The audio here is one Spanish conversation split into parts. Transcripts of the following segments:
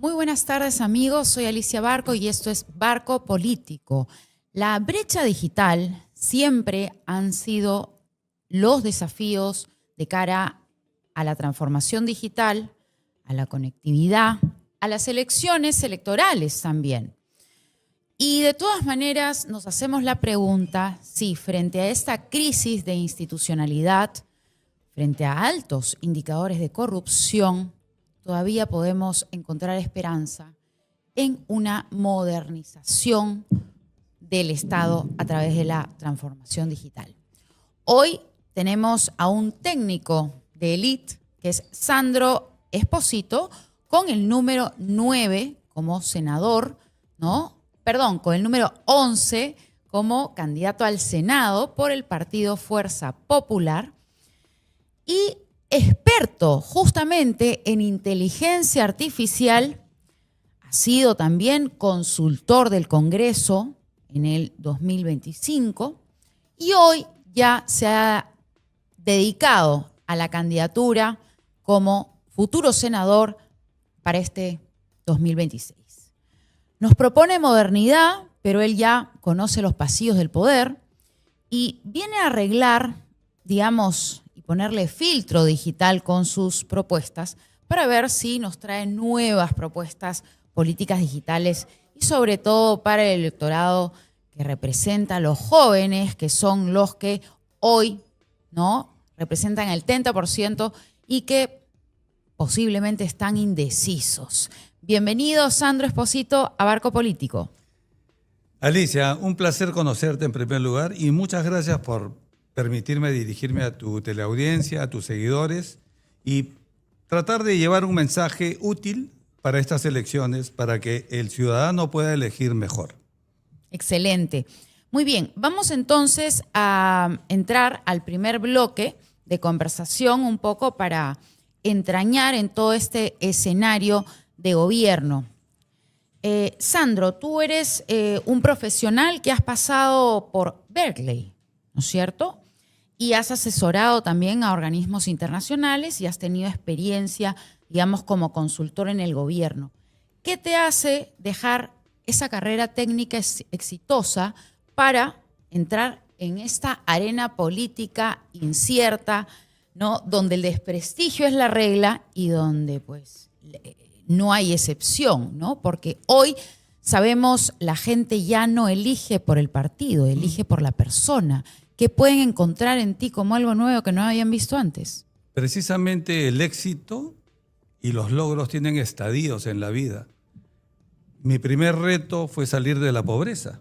Muy buenas tardes, amigos. Soy Alicia Barco y esto es Barco Político. La brecha digital siempre han sido los desafíos de cara a la transformación digital, a la conectividad, a las elecciones electorales también. Y de todas maneras nos hacemos la pregunta si frente a esta crisis de institucionalidad, frente a altos indicadores de corrupción, todavía podemos encontrar esperanza en una modernización del Estado a través de la transformación digital. Hoy tenemos a un técnico de élite, que es Sandro Esposito, con el número 9 como senador, ¿no? Perdón, con el número 11 como candidato al Senado por el partido Fuerza Popular y experto justamente en inteligencia artificial. Ha sido también consultor del Congreso en el 2025 y hoy ya se ha dedicado a la candidatura como futuro senador para este 2026. Nos propone modernidad, pero él ya conoce los pasillos del poder y viene a arreglar, digamos, y ponerle filtro digital con sus propuestas para ver si nos trae nuevas propuestas políticas digitales y sobre todo para el electorado que representa a los jóvenes, que son los que hoy, ¿no?, representan el 30% y que posiblemente están indecisos. Bienvenido, Sandro Esposito, a Barco Político. Alicia, un placer conocerte en primer lugar y muchas gracias por permitirme dirigirme a tu teleaudiencia, a tus seguidores y tratar de llevar un mensaje útil para estas elecciones para que el ciudadano pueda elegir mejor. Excelente. Muy bien, vamos entonces a entrar al primer bloque de conversación un poco para entrañar en todo este escenario de gobierno. Sandro, tú eres un profesional que has pasado por Berkeley, ¿no es cierto? Y has asesorado también a organismos internacionales y has tenido experiencia, digamos, como consultor en el gobierno. ¿Qué te hace dejar esa carrera técnica exitosa para entrar en esta arena política incierta, ¿no?, donde el desprestigio es la regla y donde pues no hay excepción, ¿no? Porque hoy sabemos la gente ya no elige por el partido, elige por la persona. ¿Qué pueden encontrar en ti como algo nuevo que no habían visto antes? Precisamente el éxito y los logros tienen estadios en la vida. Mi primer reto fue salir de la pobreza.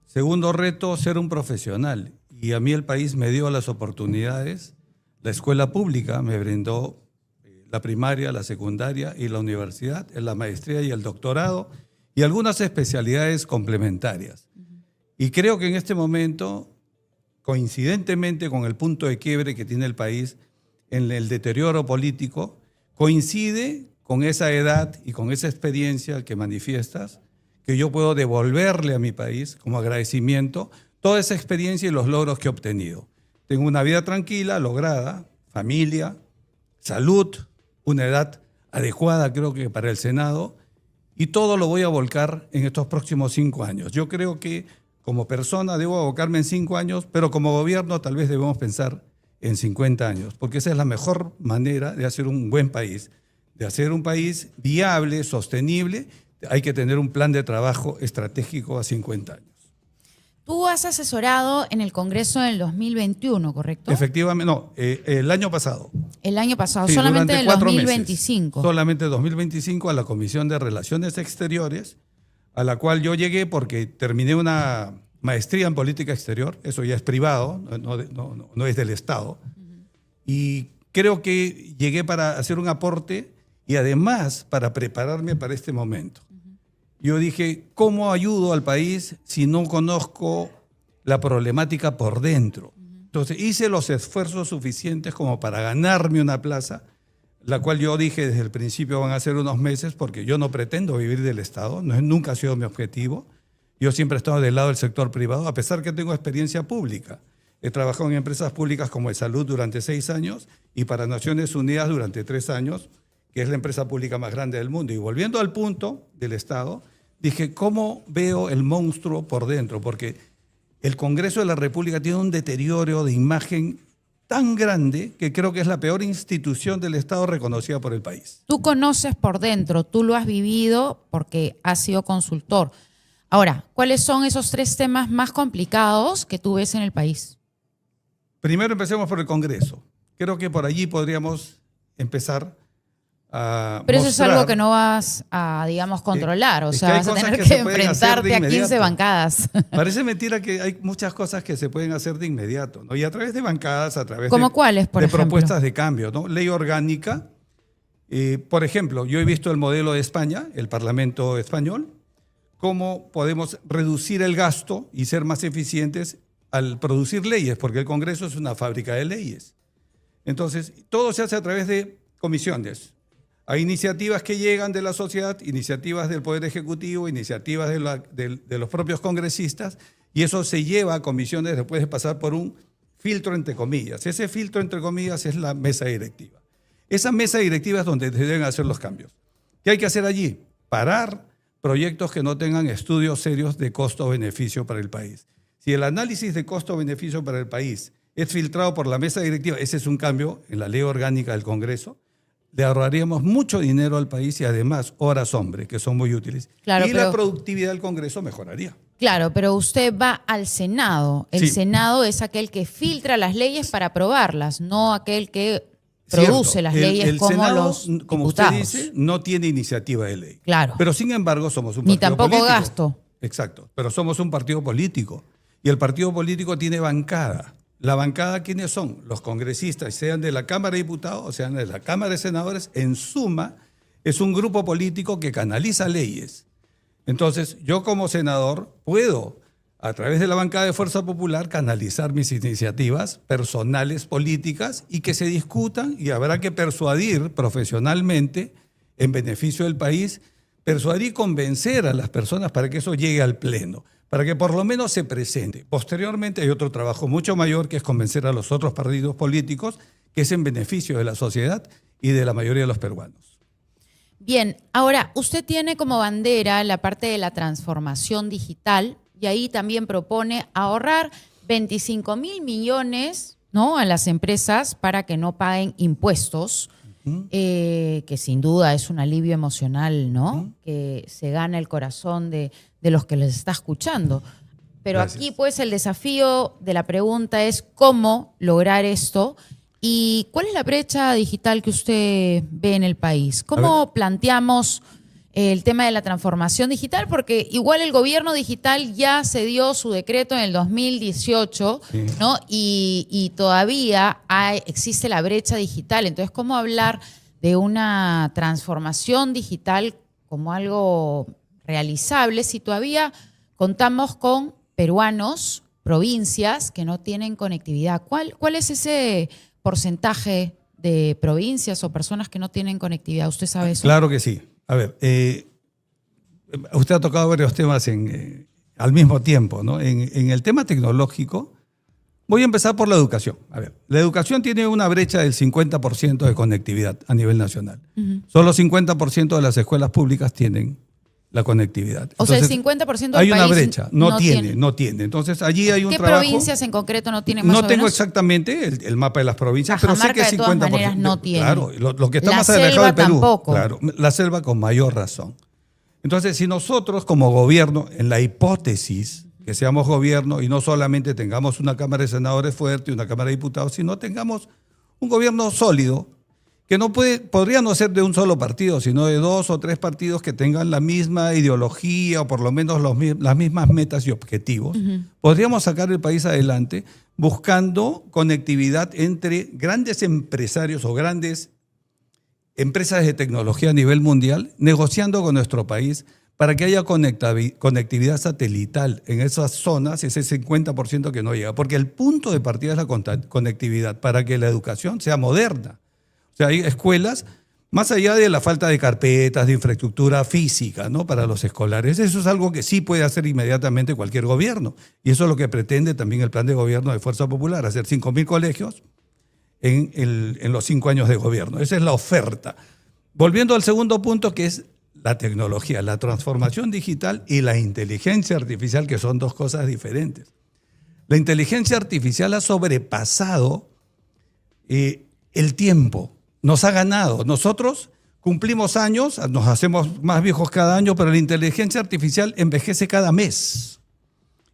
Segundo reto, ser un profesional. Y a mí el país me dio las oportunidades. La escuela pública me brindó la primaria, la secundaria y la universidad, la maestría y el doctorado y algunas especialidades complementarias. Y creo que en este momento, coincidentemente con el punto de quiebre que tiene el país en el deterioro político, coincide con esa edad y con esa experiencia que manifiestas, que yo puedo devolverle a mi país como agradecimiento toda esa experiencia y los logros que he obtenido. Tengo una vida tranquila, lograda, familia, salud, una edad adecuada creo que para el Senado, y todo lo voy a volcar en estos próximos 5 años. Yo creo que como persona debo abocarme en 5 años, pero como gobierno tal vez debemos pensar en 50 años, porque esa es la mejor manera de hacer un buen país, de hacer un país viable, sostenible. Hay que tener un plan de trabajo estratégico a 50 años. Tú has asesorado en el Congreso en el 2021, ¿correcto? Efectivamente, no, el año pasado. El año pasado, Sí, solamente en el 2025. meses. Solamente 2025 a la Comisión de Relaciones Exteriores, a la cual yo llegué porque terminé una maestría en política exterior, eso ya es privado, no es del Estado. Y creo que llegué para hacer un aporte y además para prepararme para este momento. Yo dije, ¿cómo ayudo al país si no conozco la problemática por dentro? Entonces hice los esfuerzos suficientes como para ganarme una plaza, la cual yo dije desde el principio van a ser unos meses porque yo no pretendo vivir del Estado, nunca ha sido mi objetivo. Yo siempre he estado del lado del sector privado, a pesar que tengo experiencia pública. He trabajado en empresas públicas como de salud durante 6 años y para Naciones Unidas durante 3 años, que es la empresa pública más grande del mundo. Y volviendo al punto del Estado, dije, ¿cómo veo el monstruo por dentro? Porque el Congreso de la República tiene un deterioro de imagen tan grande que creo que es la peor institución del Estado reconocida por el país. Tú conoces por dentro, tú lo has vivido porque has sido consultor. Ahora, ¿cuáles son esos 3 temas más complicados que tú ves en el país? Primero empecemos por el Congreso. Creo que por allí podríamos empezar a Pero eso es mostrar, algo que no vas a, digamos, controlar. O es sea, que hay vas a cosas tener que que se pueden hacer enfrentarte de a 15 inmediato. bancadas. Parece mentira que hay muchas cosas que se pueden hacer de inmediato, ¿no? Y a través de bancadas, a través ¿Cómo cuáles, por de ejemplo? propuestas de cambio, ¿no? Ley orgánica. Por ejemplo, yo he visto el modelo de España, el Parlamento español, cómo podemos reducir el gasto y ser más eficientes al producir leyes, porque el Congreso es una fábrica de leyes. Entonces, todo se hace a través de comisiones. Hay iniciativas que llegan de la sociedad, iniciativas del Poder Ejecutivo, iniciativas de los propios congresistas, y eso se lleva a comisiones después de pasar por un filtro entre comillas. Ese filtro entre comillas es la mesa directiva. Esa mesa directiva es donde se deben hacer los cambios. ¿Qué hay que hacer allí? Parar proyectos que no tengan estudios serios de costo-beneficio para el país. Si el análisis de costo-beneficio para el país es filtrado por la mesa directiva, ese es un cambio en la ley orgánica del Congreso, le ahorraríamos mucho dinero al país y además horas hombre, que son muy útiles. Claro, y la productividad del Congreso mejoraría. Claro, pero usted va al Senado. El Sí. Senado es aquel que filtra las leyes para aprobarlas, no aquel que produce Cierto. las leyes el como Senado, los como diputados. usted dice, no tiene iniciativa de ley. Claro. Pero sin embargo somos un Ni partido tampoco político. gasto. Exacto, pero somos un partido político. Y el partido político tiene bancada. ¿La bancada quiénes son? Los congresistas, sean de la Cámara de Diputados o sean de la Cámara de Senadores. En suma, es un grupo político que canaliza leyes. Entonces, yo como senador puedo, a través de la bancada de Fuerza Popular, canalizar mis iniciativas personales, políticas, y que se discutan, y habrá que persuadir profesionalmente, en beneficio del país, persuadir y convencer a las personas para que eso llegue al Pleno, para que por lo menos se presente. Posteriormente hay otro trabajo mucho mayor, que es convencer a los otros partidos políticos, que es en beneficio de la sociedad y de la mayoría de los peruanos. Bien, ahora, usted tiene como bandera la parte de la transformación digital y ahí también propone ahorrar 25.000 millones, ¿no?, a las empresas para que no paguen impuestos, que sin duda es un alivio emocional, ¿no? Que se gana el corazón de los que les está escuchando. Pero Gracias. aquí, pues, el desafío de la pregunta es cómo lograr esto. ¿Y cuál es la brecha digital que usted ve en el país? ¿Cómo planteamos el tema de la transformación digital? Porque igual el gobierno digital ya se dio su decreto en el 2018, Sí. ¿no? Y todavía existe la brecha digital. Entonces, ¿cómo hablar de una transformación digital como algo realizable si todavía contamos con peruanos, provincias que no tienen conectividad? ¿Cuál es ese porcentaje de provincias o personas que no tienen conectividad? ¿Usted sabe eso? Claro que sí. A ver, usted ha tocado varios temas al mismo tiempo, ¿no? En el tema tecnológico, voy a empezar por la educación. A ver, la educación tiene una brecha del 50% de conectividad a nivel nacional. Solo 50% de las escuelas públicas tienen la conectividad. O sea, el Entonces, 50% del hay una país brecha, no tiene. Entonces, allí hay un ¿Qué trabajo. provincias en concreto no tienen más No o tengo menos? exactamente el mapa de las provincias, pero sé que Cajamarca, es de todas 50%. maneras, no tiene. Claro, lo que está La más alejado selva del Perú. tampoco. Claro, la selva con mayor razón. Entonces, si nosotros como gobierno, en la hipótesis que seamos gobierno y no solamente tengamos una Cámara de Senadores fuerte y una Cámara de Diputados, sino tengamos un gobierno sólido, que podría no ser de un solo partido, sino de 2 o 3 partidos que tengan la misma ideología o por lo menos las mismas metas y objetivos, podríamos sacar el país adelante buscando conectividad entre grandes empresarios o grandes empresas de tecnología a nivel mundial, negociando con nuestro país para que haya conectividad satelital en esas zonas, ese 50% que no llega. Porque el punto de partida es la conectividad para que la educación sea moderna. O sea, hay escuelas, más allá de la falta de carpetas, de infraestructura física, ¿no?, para los escolares, eso es algo que sí puede hacer inmediatamente cualquier gobierno. Y eso es lo que pretende también el plan de gobierno de Fuerza Popular, hacer 5.000 colegios en los 5 años de gobierno. Esa es la oferta. Volviendo al segundo punto, que es la tecnología, la transformación digital y la inteligencia artificial, que son dos cosas diferentes. La inteligencia artificial ha sobrepasado el tiempo, nos ha ganado. Nosotros cumplimos años, nos hacemos más viejos cada año, pero la inteligencia artificial envejece cada mes.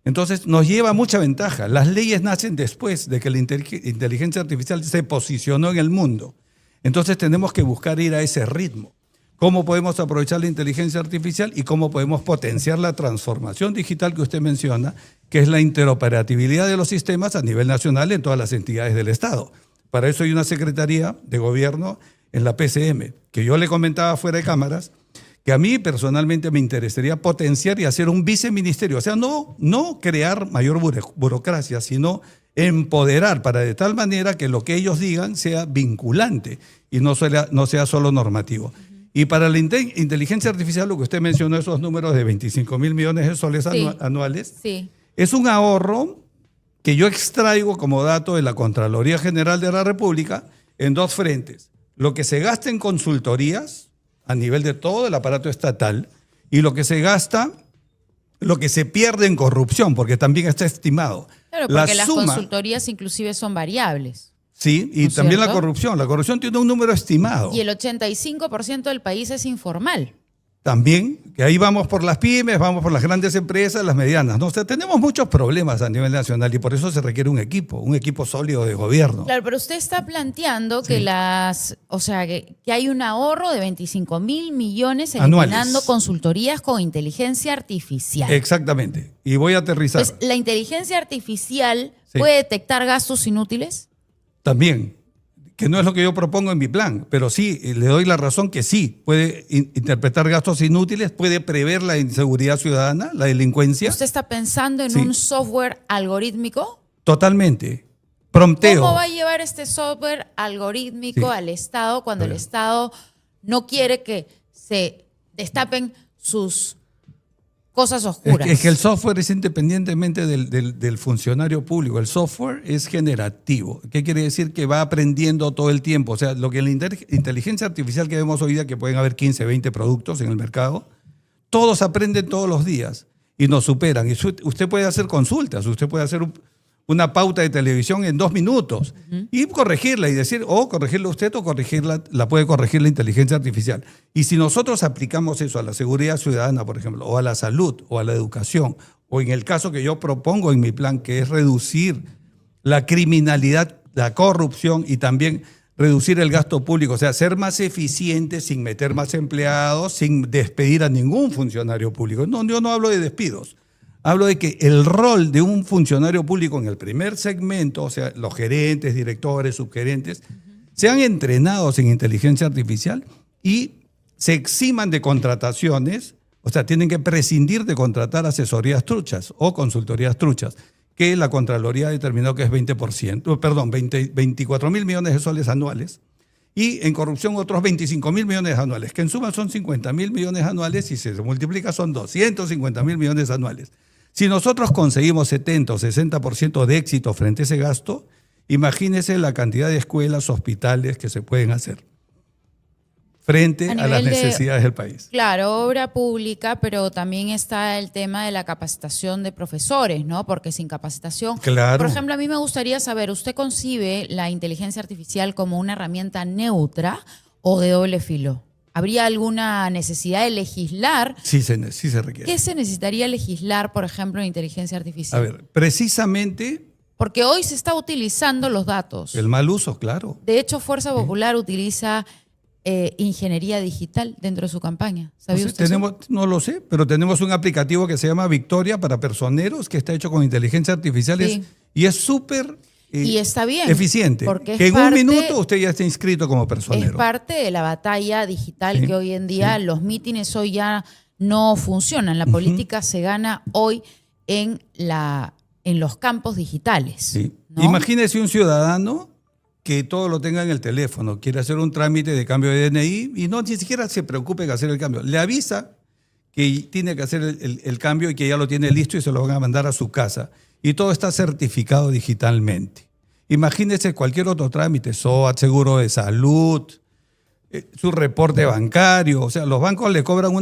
Entonces nos lleva mucha ventaja. Las leyes nacen después de que la inteligencia artificial se posicionó en el mundo. Entonces tenemos que buscar ir a ese ritmo. ¿Cómo podemos aprovechar la inteligencia artificial y cómo podemos potenciar la transformación digital que usted menciona, que es la interoperabilidad de los sistemas a nivel nacional en todas las entidades del Estado? Para eso hay una Secretaría de Gobierno en la PCM, que yo le comentaba fuera de cámaras, que a mí personalmente me interesaría potenciar y hacer un viceministerio. O sea, no crear mayor burocracia, sino empoderar para de tal manera que lo que ellos digan sea vinculante y no sea solo normativo. Y para la inteligencia artificial, lo que usted mencionó, esos números de 25 mil millones de soles anuales, es un ahorro que yo extraigo como dato de la Contraloría General de la República en dos frentes. Lo que se gasta en consultorías a nivel de todo el aparato estatal y lo que se gasta, lo que se pierde en corrupción, porque también está estimado. Claro, porque las consultorías inclusive son variables. Sí, y también la corrupción. La corrupción tiene un número estimado. Y el 85% del país es informal. También, que ahí vamos por las pymes, vamos por las grandes empresas, las medianas, ¿no? O sea, tenemos muchos problemas a nivel nacional y por eso se requiere un equipo sólido de gobierno. Claro, pero usted está planteando que que hay un ahorro de 25 mil millones eliminando anuales. Consultorías con inteligencia artificial. Exactamente. Y voy a aterrizar. Pues, ¿la inteligencia artificial puede detectar gastos inútiles? También, que no es lo que yo propongo en mi plan, pero sí, le doy la razón que sí, puede interpretar gastos inútiles, puede prever la inseguridad ciudadana, la delincuencia. ¿Usted está pensando en un software algorítmico? Totalmente. Prompteo. ¿Cómo va a llevar este software algorítmico al Estado cuando el Estado no quiere que se destapen sus cosas oscuras? Es que el software es independientemente del funcionario público. El software es generativo. ¿Qué quiere decir? Que va aprendiendo todo el tiempo. O sea, lo que la inteligencia artificial que vemos hoy día, que pueden haber 15, 20 productos en el mercado, todos aprenden todos los días y nos superan. Y usted puede hacer consultas, usted puede hacer una pauta de televisión en 2 minutos y corregirla y decir, corregirla usted o la puede corregir la inteligencia artificial. Y si nosotros aplicamos eso a la seguridad ciudadana, por ejemplo, o a la salud, o a la educación, o en el caso que yo propongo en mi plan, que es reducir la criminalidad, la corrupción y también reducir el gasto público, o sea, ser más eficiente sin meter más empleados, sin despedir a ningún funcionario público. No, yo no hablo de despidos. Hablo de que el rol de un funcionario público en el primer segmento, o sea, los gerentes, directores, subgerentes, sean entrenados en inteligencia artificial y se eximan de contrataciones, o sea, tienen que prescindir de contratar asesorías truchas o consultorías truchas, que la Contraloría ha determinado que es 24 mil millones de soles anuales, y en corrupción otros 25 mil millones anuales, que en suma son 50 mil millones anuales y si se multiplica son 250 mil millones anuales. Si nosotros conseguimos 70 o 60% de éxito frente a ese gasto, imagínese la cantidad de escuelas, hospitales que se pueden hacer frente a las necesidades del país. Claro, obra pública, pero también está el tema de la capacitación de profesores, ¿no? Porque sin capacitación… Claro. Por ejemplo, a mí me gustaría saber, ¿usted concibe la inteligencia artificial como una herramienta neutra o de doble filo? ¿Habría alguna necesidad de legislar? Sí se requiere. ¿Qué se necesitaría legislar, por ejemplo, en inteligencia artificial? A ver, precisamente… Porque hoy se está utilizando los datos. El mal uso, claro. De hecho, Fuerza Popular utiliza ingeniería digital dentro de su campaña. ¿Sabía usted eso? No lo sé, pero tenemos un aplicativo que se llama Victoria para personeros, que está hecho con inteligencia artificial y es súper… y está bien. Eficiente. Porque que en un minuto usted ya está inscrito como personero. Es parte de la batalla digital que hoy en día los mítines hoy ya no funcionan. La política se gana hoy en los campos digitales. Sí. ¿No? Imagínese un ciudadano que todo lo tenga en el teléfono, quiere hacer un trámite de cambio de DNI y ni siquiera se preocupe en hacer el cambio. Le avisa que tiene que hacer el cambio y que ya lo tiene listo y se lo van a mandar a su casa. Y todo está certificado digitalmente. Imagínese cualquier otro trámite, SOAT, seguro de salud, su reporte bancario. O sea, los bancos le cobran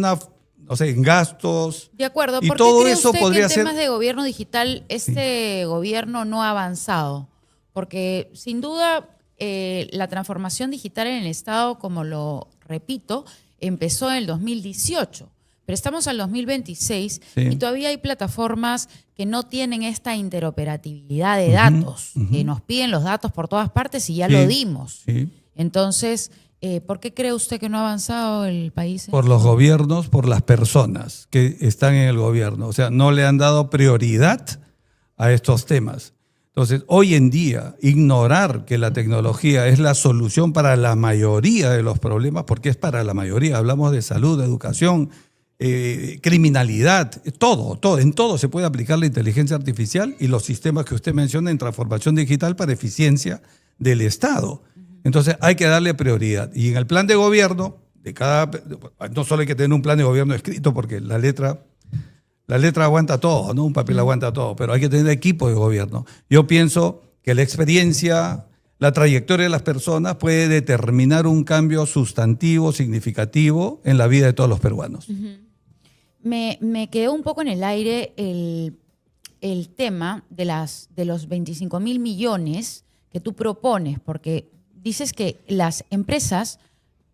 en gastos. De acuerdo. Y ¿Por todo qué cree eso usted podría que en ser. temas de gobierno digital este gobierno no ha avanzado? Porque sin duda la transformación digital en el Estado, como lo repito, empezó en el 2018. Pero estamos al 2026 y todavía hay plataformas que no tienen esta interoperabilidad de datos, que nos piden los datos por todas partes y ya lo dimos. Sí. Entonces, ¿por qué cree usted que no ha avanzado el país? Por los gobiernos, por las personas que están en el gobierno. O sea, no le han dado prioridad a estos temas. Entonces, hoy en día, ignorar que la tecnología es la solución para la mayoría de los problemas, porque es para la mayoría, hablamos de salud, de educación, criminalidad, todo, en todo se puede aplicar la inteligencia artificial y los sistemas que usted menciona en transformación digital para eficiencia del Estado. Entonces hay que darle prioridad. Y en el plan de gobierno, no solo hay que tener un plan de gobierno escrito porque la letra aguanta todo, ¿no? Un papel aguanta todo, pero hay que tener equipo de gobierno. Yo pienso que la experiencia, la trayectoria de las personas puede determinar un cambio sustantivo, significativo en la vida de todos los peruanos. Me quedó un poco en el aire el tema de los 25.000 millones que tú propones, porque dices que las empresas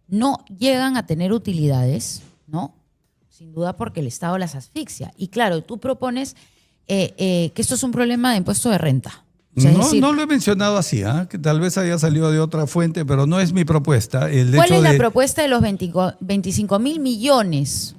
no llegan a tener utilidades, ¿no? Sin duda porque el Estado las asfixia. Y claro, tú propones que esto es un problema de impuesto de renta. O sea, no lo he mencionado así, que tal vez haya salido de otra fuente, pero no es mi propuesta. ¿Cuál es la propuesta de los 25.000 millones?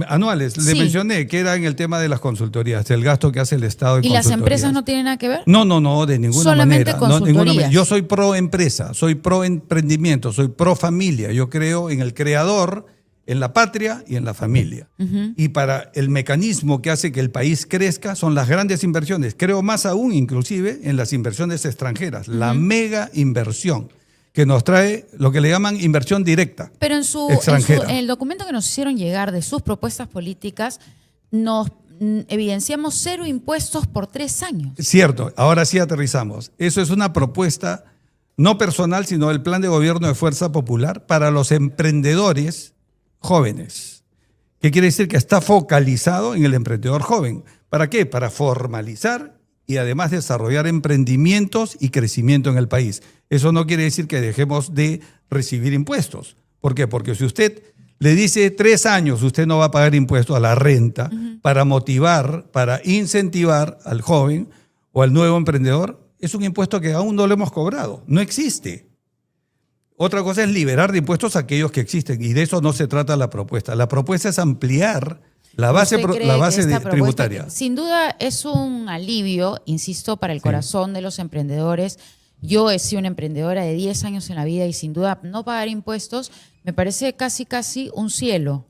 Anuales. Le mencioné que era en el tema de las consultorías, el gasto que hace el Estado en ¿Y consultorías. las empresas no tienen nada que ver? No, de ninguna solamente manera. Consultorías. Yo soy pro empresa, soy pro emprendimiento, soy pro familia. Yo creo en el creador, en la patria y en la familia. Y para el mecanismo que hace que el país crezca son las grandes inversiones. Creo más aún inclusive en las inversiones extranjeras, la mega inversión que nos trae lo que le llaman inversión directa. Pero en el documento que nos hicieron llegar de sus propuestas políticas, nos evidenciamos 0 impuestos por 3 años. Cierto, ahora sí aterrizamos. Eso es una propuesta no personal, sino el plan de gobierno de Fuerza Popular para los emprendedores jóvenes. ¿Qué quiere decir? Que está focalizado en el emprendedor joven. ¿Para qué? Para formalizar y además desarrollar emprendimientos y crecimiento en el país. Eso no quiere decir que dejemos de recibir impuestos. ¿Por qué? Porque si usted le dice 3 años, usted no va a pagar impuestos a la renta para motivar, para incentivar al joven o al nuevo emprendedor, es un impuesto que aún no lo hemos cobrado. No existe. Otra cosa es liberar de impuestos a aquellos que existen y de eso no se trata la propuesta. La propuesta es ampliar la base tributaria. Sin duda es un alivio, insisto, para el corazón de los emprendedores. Yo he sido una emprendedora de 10 años en la vida y sin duda no pagar impuestos me parece casi un cielo,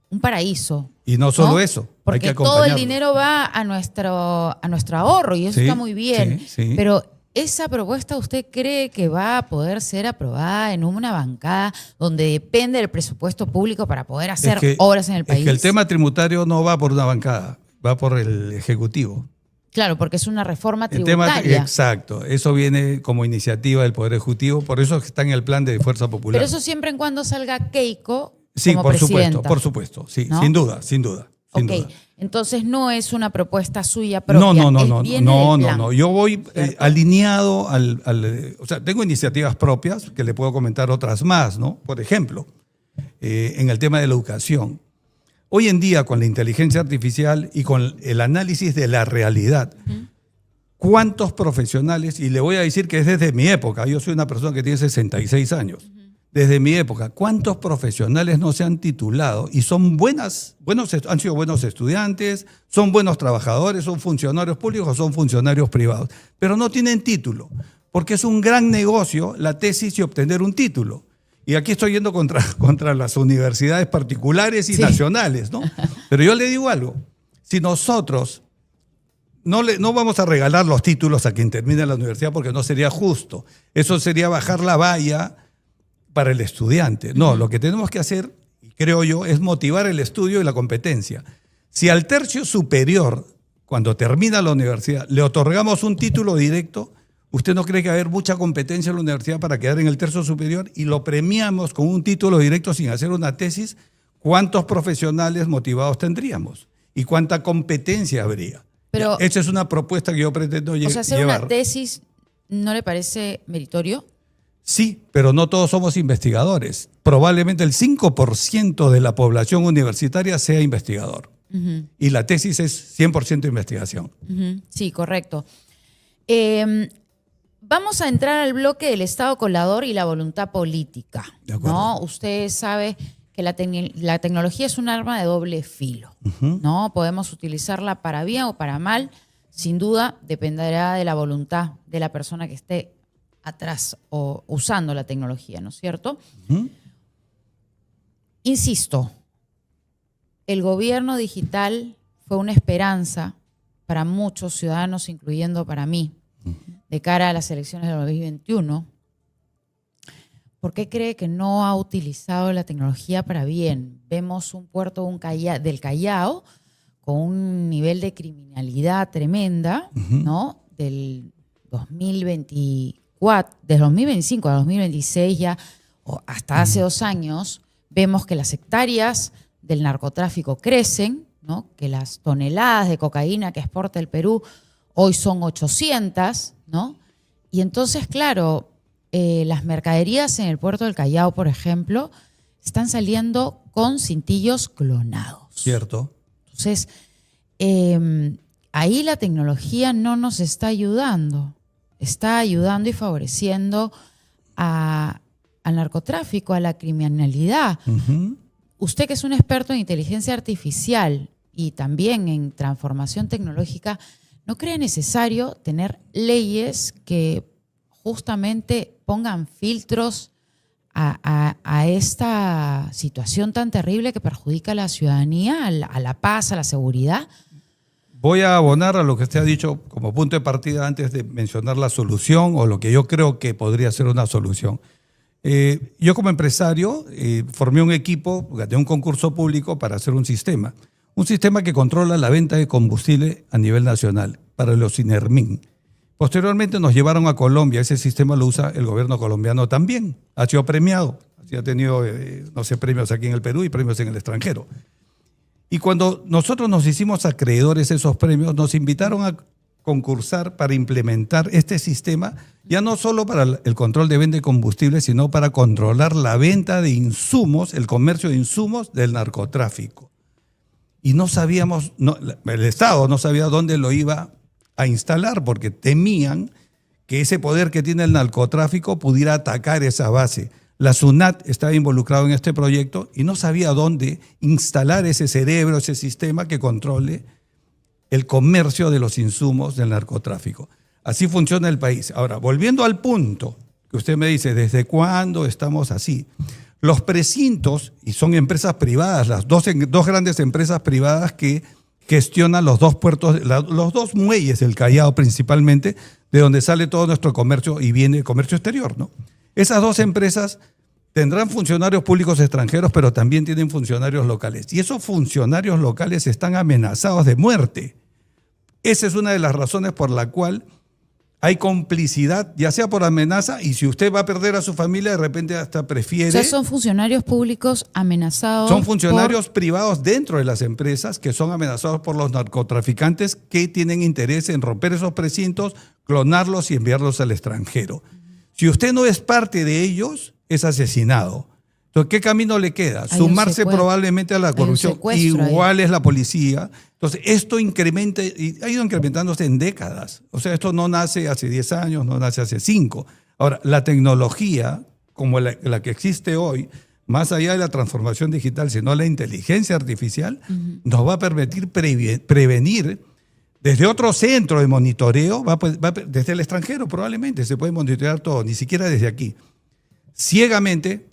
un paraíso. Y no solo eso, porque hay que todo el dinero va a nuestro ahorro y eso está muy bien. Pero ¿esa propuesta usted cree que va a poder ser aprobada en una bancada donde depende del presupuesto público para poder hacer obras en el país? Es que el tema tributario no va por una bancada, va por el Ejecutivo. Claro, porque es una reforma tributaria. Exacto, eso viene como iniciativa del Poder Ejecutivo, por eso está en el plan de Fuerza Popular. Pero eso siempre en cuando salga Keiko como presidenta. Por supuesto, sí, ¿no? sin duda. Entonces no es una propuesta suya propia. No. Yo voy alineado o sea, tengo iniciativas propias que le puedo comentar otras más, ¿no? Por ejemplo, en el tema de la educación. Hoy en día, con la inteligencia artificial y con el análisis de la realidad, ¿cuántos profesionales? Y le voy a decir que es desde mi época, yo soy una persona que tiene 66 años. Desde mi época, ¿cuántos profesionales no se han titulado y son han sido buenos estudiantes, son buenos trabajadores, son funcionarios públicos o son funcionarios privados, pero no tienen título? Porque es un gran negocio la tesis y obtener un título. Y aquí estoy yendo contra las universidades particulares y nacionales, ¿no? Pero yo le digo algo, si nosotros no vamos a regalar los títulos a quien termine la universidad porque no sería justo, eso sería bajar la valla para el estudiante. No, lo que tenemos que hacer, creo yo, es motivar el estudio y la competencia. Si al tercio superior, cuando termina la universidad, le otorgamos un título directo, ¿Usted no cree que va a haber mucha competencia en la universidad para quedar en el tercio superior y lo premiamos con un título directo sin hacer una tesis? ¿Cuántos profesionales motivados tendríamos? ¿Y cuánta competencia habría? Pero, esa es una propuesta que yo pretendo llevar. O sea, hacer una tesis ¿no le parece meritorio? Sí, pero no todos somos investigadores. Probablemente el 5% de la población universitaria sea investigador. Y la tesis es 100% investigación. Sí, correcto. Vamos a entrar al bloque del Estado colador y la voluntad política. De acuerdo. ¿No? Usted sabe que la tecnología es un arma de doble filo. ¿No? Podemos utilizarla para bien o para mal. Sin duda, dependerá de la voluntad de la persona que esté atrás o usando la tecnología, ¿no es cierto? Insisto, el gobierno digital fue una esperanza para muchos ciudadanos, incluyendo para mí, de cara a las elecciones del 2021. ¿Por qué cree que no ha utilizado la tecnología para bien? Vemos un puerto del Callao con un nivel de criminalidad tremenda, ¿no? Del 2025 a 2026 ya, o hasta hace 2 años, vemos que las hectáreas del narcotráfico crecen, ¿no? Que las toneladas de cocaína que exporta el Perú hoy son 800, ¿no? Y entonces, claro, las mercaderías en el puerto del Callao, por ejemplo, están saliendo con cintillos clonados. Cierto. Entonces, ahí la tecnología no nos está ayudando. Está ayudando y favoreciendo al narcotráfico, a la criminalidad. Usted, que es un experto en inteligencia artificial y también en transformación tecnológica, ¿no cree necesario tener leyes que justamente pongan filtros a esta situación tan terrible que perjudica a la ciudadanía, a la paz, a la seguridad? Voy a abonar a lo que usted ha dicho como punto de partida antes de mencionar la solución o lo que yo creo que podría ser una solución. Yo como empresario formé un equipo, gané un concurso público para hacer un sistema que controla la venta de combustible a nivel nacional para los INERMIN. Posteriormente nos llevaron a Colombia, ese sistema lo usa el gobierno colombiano también, ha sido premiado, ha tenido, premios aquí en el Perú y premios en el extranjero. Y cuando nosotros nos hicimos acreedores de esos premios, nos invitaron a concursar para implementar este sistema, ya no solo para el control de venta de combustible, sino para controlar la venta de insumos, el comercio de insumos del narcotráfico. Y no sabíamos, el Estado no sabía dónde lo iba a instalar porque temían que ese poder que tiene el narcotráfico pudiera atacar esa base. La SUNAT estaba involucrado en este proyecto y no sabía dónde instalar ese cerebro, ese sistema que controle el comercio de los insumos del narcotráfico. Así funciona el país. Ahora, volviendo al punto que usted me dice, ¿desde cuándo estamos así? Los precintos, y son empresas privadas, las dos grandes empresas privadas que gestionan los 2 puertos, los 2 muelles del Callao principalmente, de donde sale todo nuestro comercio y viene el comercio exterior, ¿no? Esas 2 empresas tendrán funcionarios públicos extranjeros, pero también tienen funcionarios locales. Y esos funcionarios locales están amenazados de muerte. Esa es una de las razones por la cual hay complicidad, ya sea por amenaza, y si usted va a perder a su familia, de repente hasta prefiere... O sea, son funcionarios públicos amenazados. Son funcionarios privados dentro de las empresas que son amenazados por los narcotraficantes que tienen interés en romper esos precintos, clonarlos y enviarlos al extranjero. Si usted no es parte de ellos, es asesinado. Entonces, ¿qué camino le queda? Sumarse probablemente a la corrupción. Igual es la policía. Entonces, esto incrementa y ha ido incrementándose en décadas. O sea, esto no nace hace 10 años, no nace hace 5. Ahora, la tecnología, como la que existe hoy, más allá de la transformación digital, sino la inteligencia artificial, nos va a permitir prevenir desde otro centro de monitoreo, desde el extranjero probablemente, se puede monitorear todo, ni siquiera desde aquí. Ciegamente,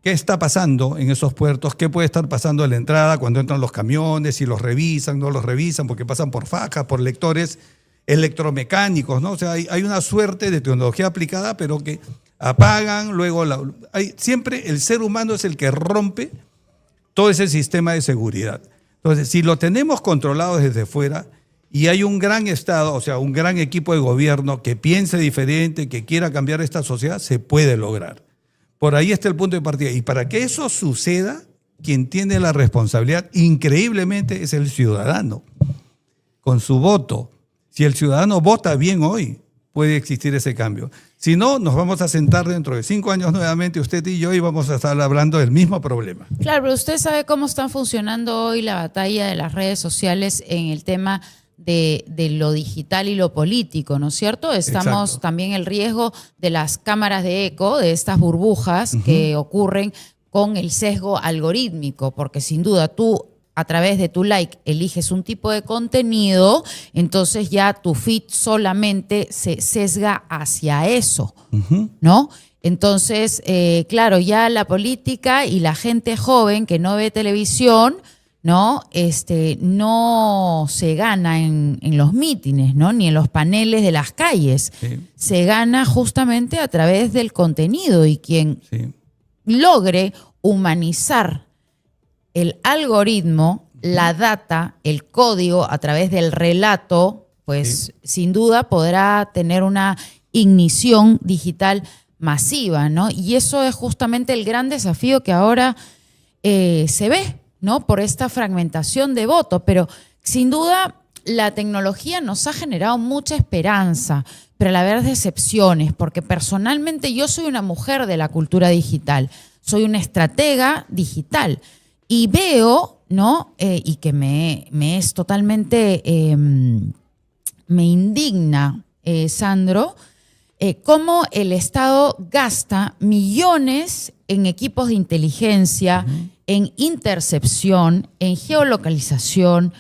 ¿qué está pasando en esos puertos? ¿Qué puede estar pasando en la entrada cuando entran los camiones? Si los revisan, no los revisan, porque pasan por fajas, por lectores electromecánicos, ¿no? O sea, hay una suerte de tecnología aplicada, pero que apagan, luego siempre el ser humano es el que rompe todo ese sistema de seguridad. Entonces, si lo tenemos controlado desde fuera y hay un gran Estado, o sea, un gran equipo de gobierno que piense diferente, que quiera cambiar esta sociedad, se puede lograr. Por ahí está el punto de partida. Y para que eso suceda, quien tiene la responsabilidad, increíblemente, es el ciudadano, con su voto. Si el ciudadano vota bien hoy, puede existir ese cambio. Si no, nos vamos a sentar dentro de 5 años nuevamente, usted y yo, y vamos a estar hablando del mismo problema. Claro, pero usted sabe cómo están funcionando hoy la batalla de las redes sociales en el tema de lo digital y lo político, ¿no es cierto? Estamos Exacto. también el riesgo de las cámaras de eco, de estas burbujas que ocurren con el sesgo algorítmico, porque sin duda tú a través de tu like eliges un tipo de contenido, entonces ya tu feed solamente se sesga hacia eso, ¿no? Entonces, claro, ya la política y la gente joven que no ve televisión, ¿no? No se gana en los mítines, ¿no? Ni en los paneles de las calles. Sí. Se gana justamente a través del contenido, y quien Sí. logre humanizar el algoritmo, la data, el código a través del relato, pues sin duda podrá tener una ignición digital masiva, ¿no? Y eso es justamente el gran desafío que ahora se ve, ¿no? Por esta fragmentación de voto. Pero sin duda la tecnología nos ha generado mucha esperanza, pero a la vez decepciones, porque personalmente yo soy una mujer de la cultura digital, soy una estratega digital y veo, ¿no? Y que me es totalmente, me indigna, Sandro, cómo el Estado gasta millones en equipos de inteligencia, en intercepción, en geolocalización,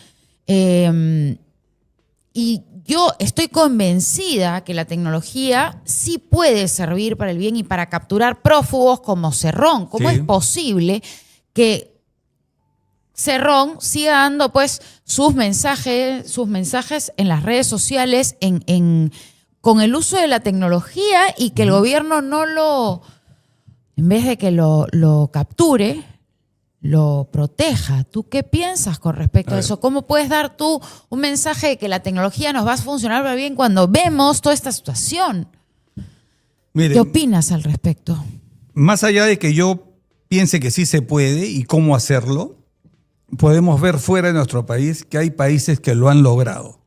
y yo estoy convencida que la tecnología sí puede servir para el bien y para capturar prófugos como Cerrón. ¿Cómo Sí. es posible que Cerrón siga dando pues sus mensajes en las redes sociales con el uso de la tecnología, y que el gobierno no lo, en vez de que lo capture, lo proteja? ¿Tú qué piensas con respecto a eso? ¿Cómo puedes dar tú un mensaje de que la tecnología nos va a funcionar para bien cuando vemos toda esta situación? Mire, ¿Qué opinas al respecto? más allá de que yo piense que sí se puede y cómo hacerlo, podemos ver fuera de nuestro país que hay países que lo han logrado.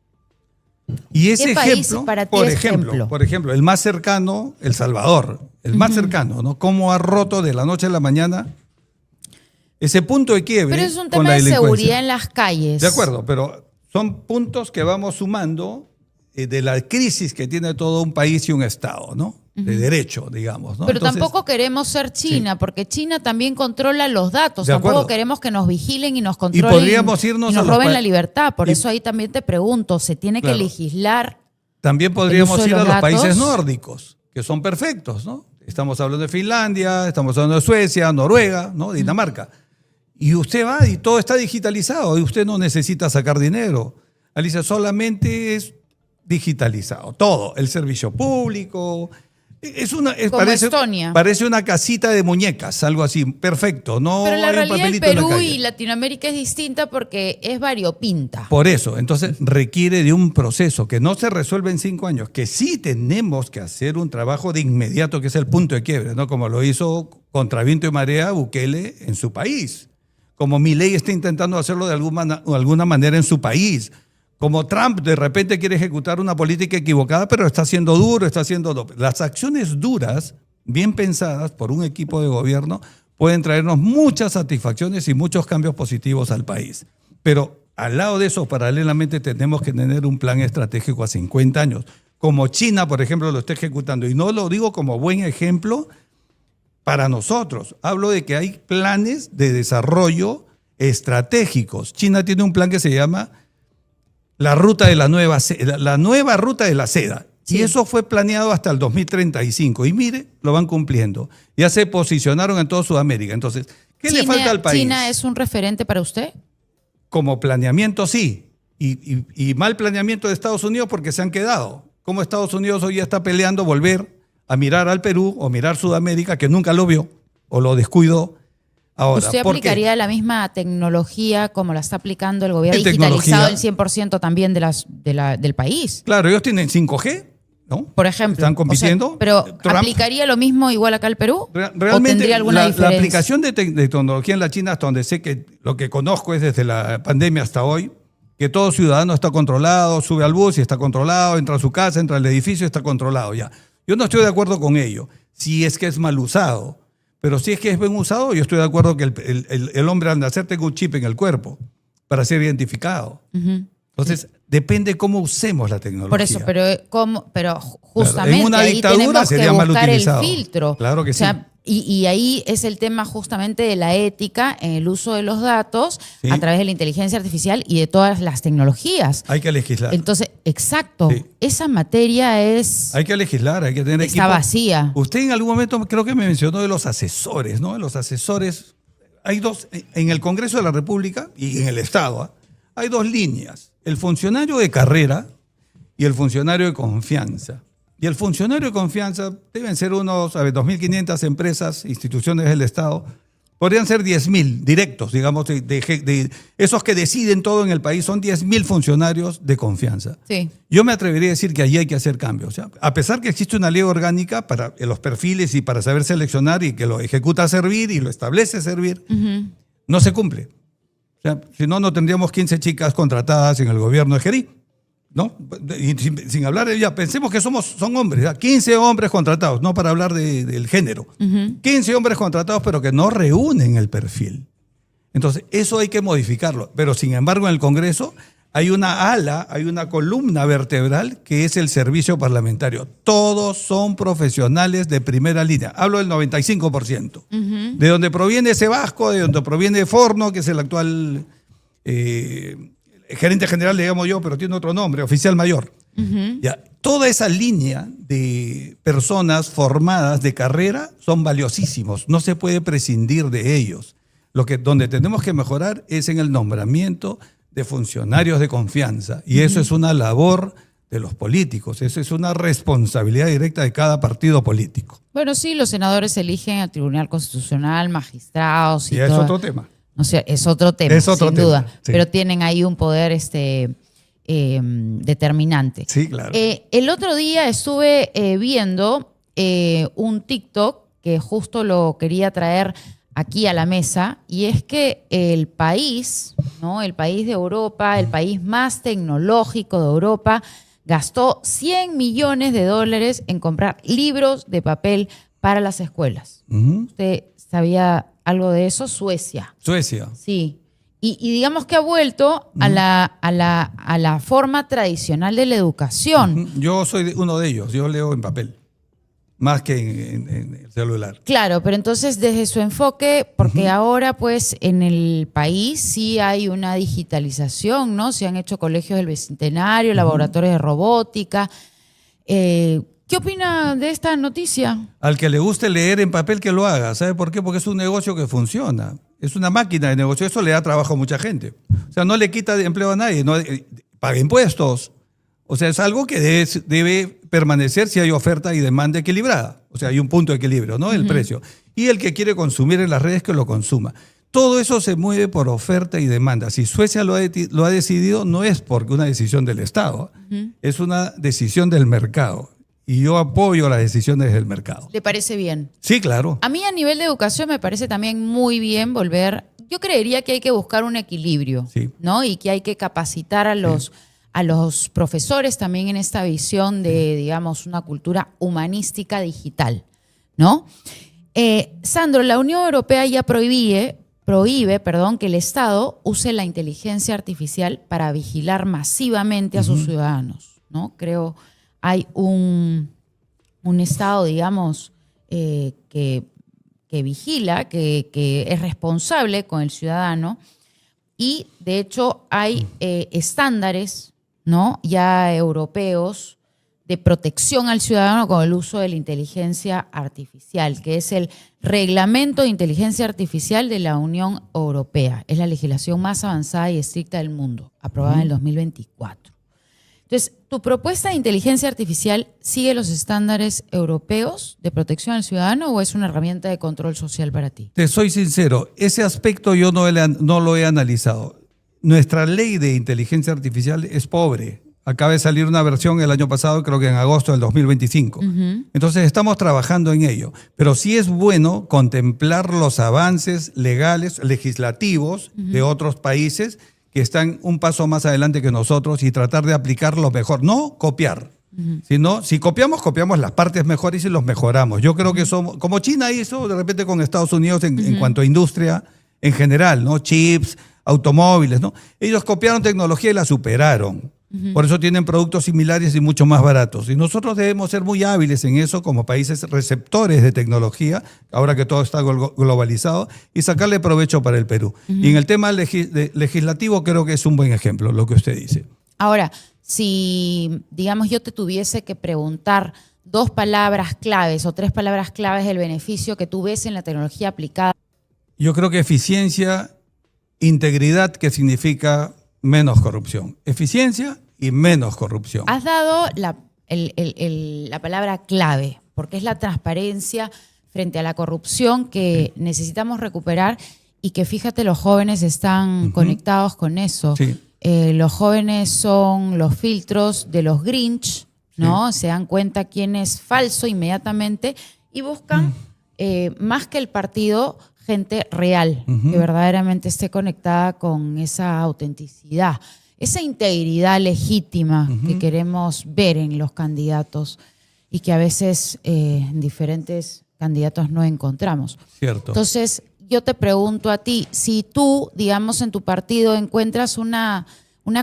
Y ese ¿Qué país ejemplo, para ti por es ejemplo, el más cercano, El Salvador, el más cercano, ¿no? Cómo ha roto de la noche a la mañana ese punto de quiebre. Pero es un con tema la de delincuencia. seguridad en las calles. De acuerdo, pero son puntos que vamos sumando de la crisis que tiene todo un país y un Estado, ¿no? De derecho, digamos, ¿no? Pero Entonces, tampoco queremos ser China, porque China también controla los datos. De Tampoco acuerdo. queremos que nos vigilen y nos controlen podríamos irnos y a nos los roben la libertad. Por y- eso ahí también te pregunto, ¿se tiene Claro. que legislar? también podríamos uso de ir a los los países datos. nórdicos, que son perfectos, ¿no? Estamos hablando de Finlandia, estamos hablando de Suecia, Noruega, ¿no? Dinamarca. Y usted va y todo está digitalizado y usted no necesita sacar dinero. Alicia, solamente es digitalizado. Todo. El servicio público. Como Estonia. Parece una casita de muñecas, algo así. Perfecto. No Pero la hay un realidad del papelito en la Perú calle. y Latinoamérica es distinta porque es variopinta. Por eso, entonces requiere de un proceso que no se resuelve en 5 años, que sí tenemos que hacer un trabajo de inmediato, que es el punto de quiebre, ¿no? Como lo hizo contra viento y marea Bukele en su país, como Milei está intentando hacerlo de alguna manera en su país, como Trump de repente quiere ejecutar una política equivocada, pero está haciendo duro, está haciendo... Las acciones duras, bien pensadas por un equipo de gobierno, pueden traernos muchas satisfacciones y muchos cambios positivos al país. Pero al lado de eso, paralelamente, tenemos que tener un plan estratégico a 50 años, como China, por ejemplo, lo está ejecutando. Y no lo digo como buen ejemplo para nosotros. Hablo de que hay planes de desarrollo estratégicos. China tiene un plan que se llama la nueva ruta de la seda. Sí. Y eso fue planeado hasta el 2035. Y mire, lo van cumpliendo. Ya se posicionaron en toda Sudamérica. Entonces, ¿qué le falta al país? ¿China es un referente para usted? Como planeamiento, sí. Y mal planeamiento de Estados Unidos porque se han quedado. Como Estados Unidos hoy ya está peleando volver a mirar al Perú o mirar Sudamérica, que nunca lo vio o lo descuidó, Ahora, ¿usted ¿por qué? aplicaría la misma tecnología como la está aplicando el gobierno, ¿Qué digitalizado tecnología? el 100% también del país? Claro, ellos tienen 5G, ¿no? Por ejemplo. Están compitiendo. O sea, pero Trump, ¿aplicaría lo mismo igual acá al Perú? ¿O realmente tendría alguna la diferencia? aplicación de tecnología en la China, hasta donde sé que lo que conozco es desde la pandemia hasta hoy, que todo ciudadano está controlado, sube al bus y está controlado, entra a su casa, entra al edificio y está controlado ya. Yo no estoy de acuerdo con ello, si es que es mal usado. Pero si es que es bien usado, yo estoy de acuerdo que el hombre al nacer tenga un chip en el cuerpo para ser identificado. Entonces, depende cómo usemos la tecnología. Por eso, pero justamente Claro, en una ahí dictadura tenemos que sería mal buscar utilizado. el filtro. Claro que O sea, y ahí es el tema justamente de la ética en el uso de los datos Sí. a través de la inteligencia artificial y de todas las tecnologías. Hay que legislar. Entonces, exacto, Sí. esa materia Hay que legislar, hay que tener está vacía. Usted en algún momento creo que me mencionó de los asesores, ¿no? Los asesores, hay dos, en el Congreso de la República y en el Estado, ¿ah? Hay dos líneas, el funcionario de carrera y el funcionario de confianza. Y el funcionario de confianza deben ser unos, 2.500 empresas, instituciones del Estado, podrían ser 10.000 directos, digamos, de esos que deciden todo en el país, son 10.000 funcionarios de confianza. Sí. Yo me atrevería a decir que allí hay que hacer cambios. O sea, a pesar que existe una ley orgánica para los perfiles y para saber seleccionar y que lo ejecuta servir y lo establece servir, no se cumple. O sea, si no, no tendríamos 15 chicas contratadas en el gobierno de Gerí, ¿no? Y sin hablar de ya, pensemos que son hombres, ¿ya? 15 hombres contratados, no para hablar del género. 15 hombres contratados, pero que no reúnen el perfil. Entonces, eso hay que modificarlo. Pero sin embargo, en el Congreso hay una ala, hay una columna vertebral que es el servicio parlamentario. Todos son profesionales de primera línea. Hablo del 95%. De donde proviene ese Vasco, de donde proviene Forno, que es el actual gerente general, le llamo yo, pero tiene otro nombre, oficial mayor. Ya, toda esa línea de personas formadas de carrera son valiosísimos. No se puede prescindir de ellos. Donde tenemos que mejorar es en el nombramiento de funcionarios de confianza. Y eso es una labor de los políticos. Eso es una responsabilidad directa de cada partido político. Bueno, sí, los senadores eligen al Tribunal Constitucional, magistrados y Y es todo. otro tema. O sea, es otro tema, Es otro sin tema, duda. sí. Pero tienen ahí un poder determinante. Sí, claro. El otro día estuve viendo un TikTok que justo lo quería traer aquí a la mesa, y es que el país, ¿no? El país de Europa, el país más tecnológico de Europa, gastó $100 millones en comprar libros de papel para las escuelas. ¿Usted sabía algo de eso? Suecia. Suecia. Sí. Y digamos que ha vuelto a la forma tradicional de la educación. Yo soy uno de ellos. Yo leo en papel, más que en el celular. Claro, pero entonces desde su enfoque, porque ahora pues en el país sí hay una digitalización, ¿no? Se han hecho colegios del Bicentenario, laboratorios de robótica. ¿Qué opina de esta noticia? Al que le guste leer en papel, que lo haga. ¿Sabe por qué? Porque es un negocio que funciona. Es una máquina de negocio. Eso le da trabajo a mucha gente. O sea, no le quita de empleo a nadie. No, paga impuestos. O sea, es algo que debe permanecer si hay oferta y demanda equilibrada. O sea, hay un punto de equilibrio, ¿no? El precio. Y el que quiere consumir en las redes, que lo consuma. Todo eso se mueve por oferta y demanda. Si Suecia lo ha decidido, no es porque una decisión del Estado. Es una decisión del mercado. Y yo apoyo las decisiones del mercado. ¿Le parece bien? Sí, claro. A mí a nivel de educación me parece también muy bien volver. Yo creería que hay que buscar un equilibrio, Sí. ¿no? Y que hay que capacitar a los profesores también en esta visión de, digamos, una cultura humanística digital, ¿no? Sandro, la Unión Europea ya prohíbe, que el Estado use la inteligencia artificial para vigilar masivamente a sus ciudadanos, ¿no? Creo hay un Estado, digamos, que vigila, que es responsable con el ciudadano, y de hecho hay estándares, ¿no? Ya europeos de protección al ciudadano con el uso de la inteligencia artificial, que es el Reglamento de Inteligencia Artificial de la Unión Europea. Es la legislación más avanzada y estricta del mundo, aprobada en el 2024. Entonces, ¿tu propuesta de inteligencia artificial sigue los estándares europeos de protección al ciudadano o es una herramienta de control social para ti? Te soy sincero, ese aspecto yo no lo he analizado. Nuestra ley de inteligencia artificial es pobre. Acaba de salir una versión el año pasado, creo que en agosto del 2025. Entonces estamos trabajando en ello. Pero sí es bueno contemplar los avances legales, legislativos de otros países que están un paso más adelante que nosotros y tratar de aplicarlo mejor. No copiar, sino si copiamos las partes mejores y los mejoramos. Yo creo que somos, como China hizo de repente con Estados Unidos en cuanto a industria en general, ¿no? Chips, automóviles, ¿no? Ellos copiaron tecnología y la superaron. Por eso tienen productos similares y mucho más baratos. Y nosotros debemos ser muy hábiles en eso como países receptores de tecnología, ahora que todo está globalizado, y sacarle provecho para el Perú. Y en el tema legislativo creo que es un buen ejemplo lo que usted dice. Ahora, si, digamos, yo te tuviese que preguntar 2 palabras claves o 3 palabras claves del beneficio que tú ves en la tecnología aplicada. Yo creo que eficiencia, integridad, que significa menos corrupción. Eficiencia y menos corrupción. Has dado la palabra clave, porque es la transparencia frente a la corrupción que necesitamos recuperar y que, fíjate, los jóvenes están conectados con eso. Sí. Los jóvenes son los filtros de los Grinch, ¿no? Se dan cuenta quién es falso inmediatamente y buscan, más que el partido, gente real, que verdaderamente esté conectada con esa autenticidad, esa integridad legítima que queremos ver en los candidatos y que a veces en diferentes candidatos no encontramos. Cierto. Entonces, yo te pregunto a ti, si tú, digamos, en tu partido encuentras una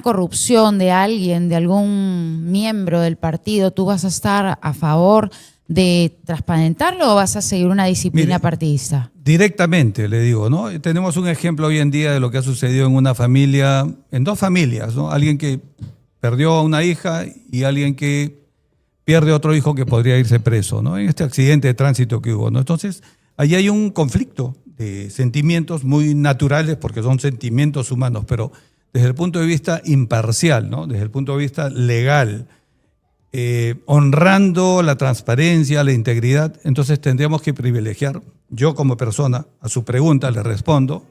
corrupción de alguien, de algún miembro del partido, ¿tú vas a estar a favor de transparentarlo o vas a seguir una disciplina partidista? Directamente, le digo, ¿no? Tenemos un ejemplo hoy en día de lo que ha sucedido en una familia, en 2 familias, ¿no? Alguien que perdió a una hija y alguien que pierde otro hijo que podría irse preso, ¿no? En este accidente de tránsito que hubo, ¿no? Entonces, ahí hay un conflicto de sentimientos muy naturales porque son sentimientos humanos, pero desde el punto de vista imparcial, ¿no? Desde el punto de vista legal, honrando la transparencia, la integridad, entonces tendríamos que privilegiar, yo como persona, a su pregunta le respondo,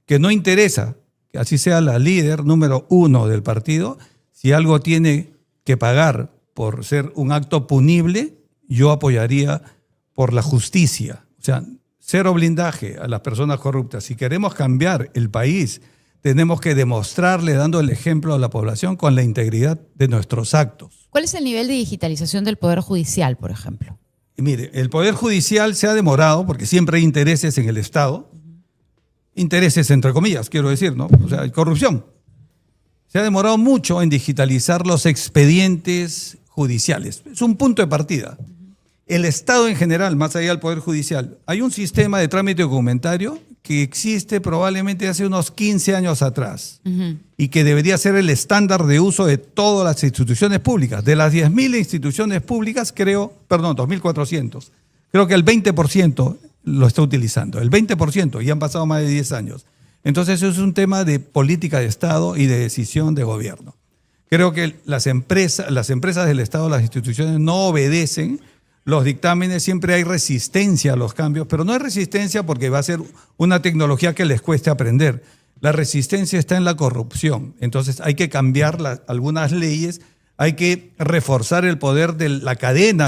que no interesa que así sea la líder número 1 del partido, si algo tiene que pagar por ser un acto punible, yo apoyaría por la justicia. O sea, cero blindaje a las personas corruptas. Si queremos cambiar el país, tenemos que demostrarle, dando el ejemplo a la población, con la integridad de nuestros actos. ¿Cuál es el nivel de digitalización del Poder Judicial, por ejemplo? Y mire, el Poder Judicial se ha demorado, porque siempre hay intereses en el Estado, intereses entre comillas, quiero decir, ¿no? O sea, corrupción. Se ha demorado mucho en digitalizar los expedientes judiciales. Es un punto de partida. El Estado en general, más allá del Poder Judicial, hay un sistema de trámite documentario que existe probablemente hace unos 15 años atrás y que debería ser el estándar de uso de todas las instituciones públicas. De las 10.000 instituciones públicas, 2.400, creo que el 20% lo está utilizando. El 20%, y han pasado más de 10 años. Entonces eso es un tema de política de Estado y de decisión de gobierno. Creo que las empresas del Estado, las instituciones no obedecen los dictámenes, siempre hay resistencia a los cambios, pero no hay resistencia porque va a ser una tecnología que les cueste aprender. La resistencia está en la corrupción. Entonces hay que cambiar algunas leyes, hay que reforzar el poder de la cadena.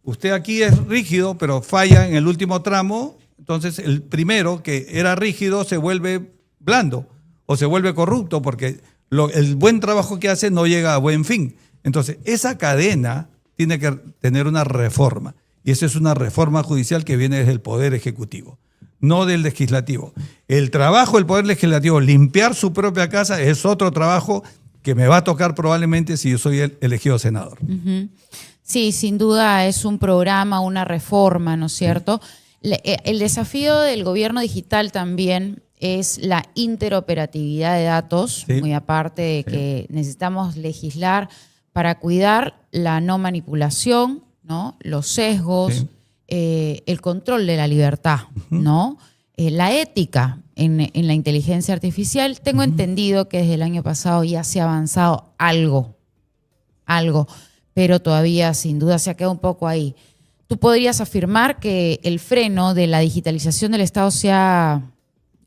Usted aquí es rígido, pero falla en el último tramo, entonces el primero que era rígido se vuelve blando o se vuelve corrupto porque el buen trabajo que hace no llega a buen fin. Entonces esa cadena tiene que tener una reforma. Y esa es una reforma judicial que viene desde el Poder Ejecutivo, no del Legislativo. El trabajo del Poder Legislativo, limpiar su propia casa, es otro trabajo que me va a tocar probablemente si yo soy el elegido senador. Sí, sin duda es un programa, una reforma, ¿no es cierto? El desafío del gobierno digital también es la interoperatividad de datos, muy aparte de que necesitamos legislar para cuidar la no manipulación, ¿no? Los sesgos, el control de la libertad, ¿no? La ética en la inteligencia artificial. Tengo entendido que desde el año pasado ya se ha avanzado algo, algo, pero todavía sin duda se ha quedado un poco ahí. ¿Tú podrías afirmar que el freno de la digitalización del Estado se ha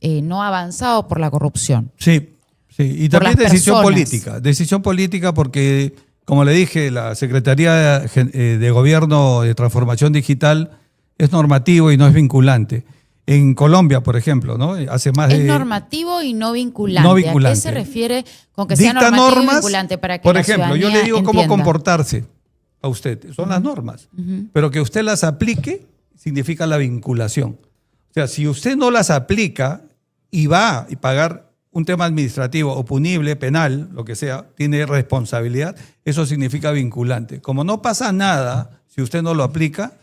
no avanzado por la corrupción? Sí, sí. Y Por también las personas. decisión política porque, como le dije, la Secretaría de Gobierno de Transformación Digital es normativo y no es vinculante. En Colombia, por ejemplo, ¿no? Hace más Es de... normativo y no vinculante. No vinculante. ¿A qué se refiere con que sea Dicta normativo y normas, vinculante para que por la ejemplo, yo le ciudadanía digo cómo entienda? comportarse a usted. Son las normas. Pero que usted las aplique significa la vinculación. O sea, si usted no las aplica y va a pagar un tema administrativo o punible, penal, lo que sea, tiene responsabilidad, eso significa vinculante. Como no pasa nada si usted no lo aplica,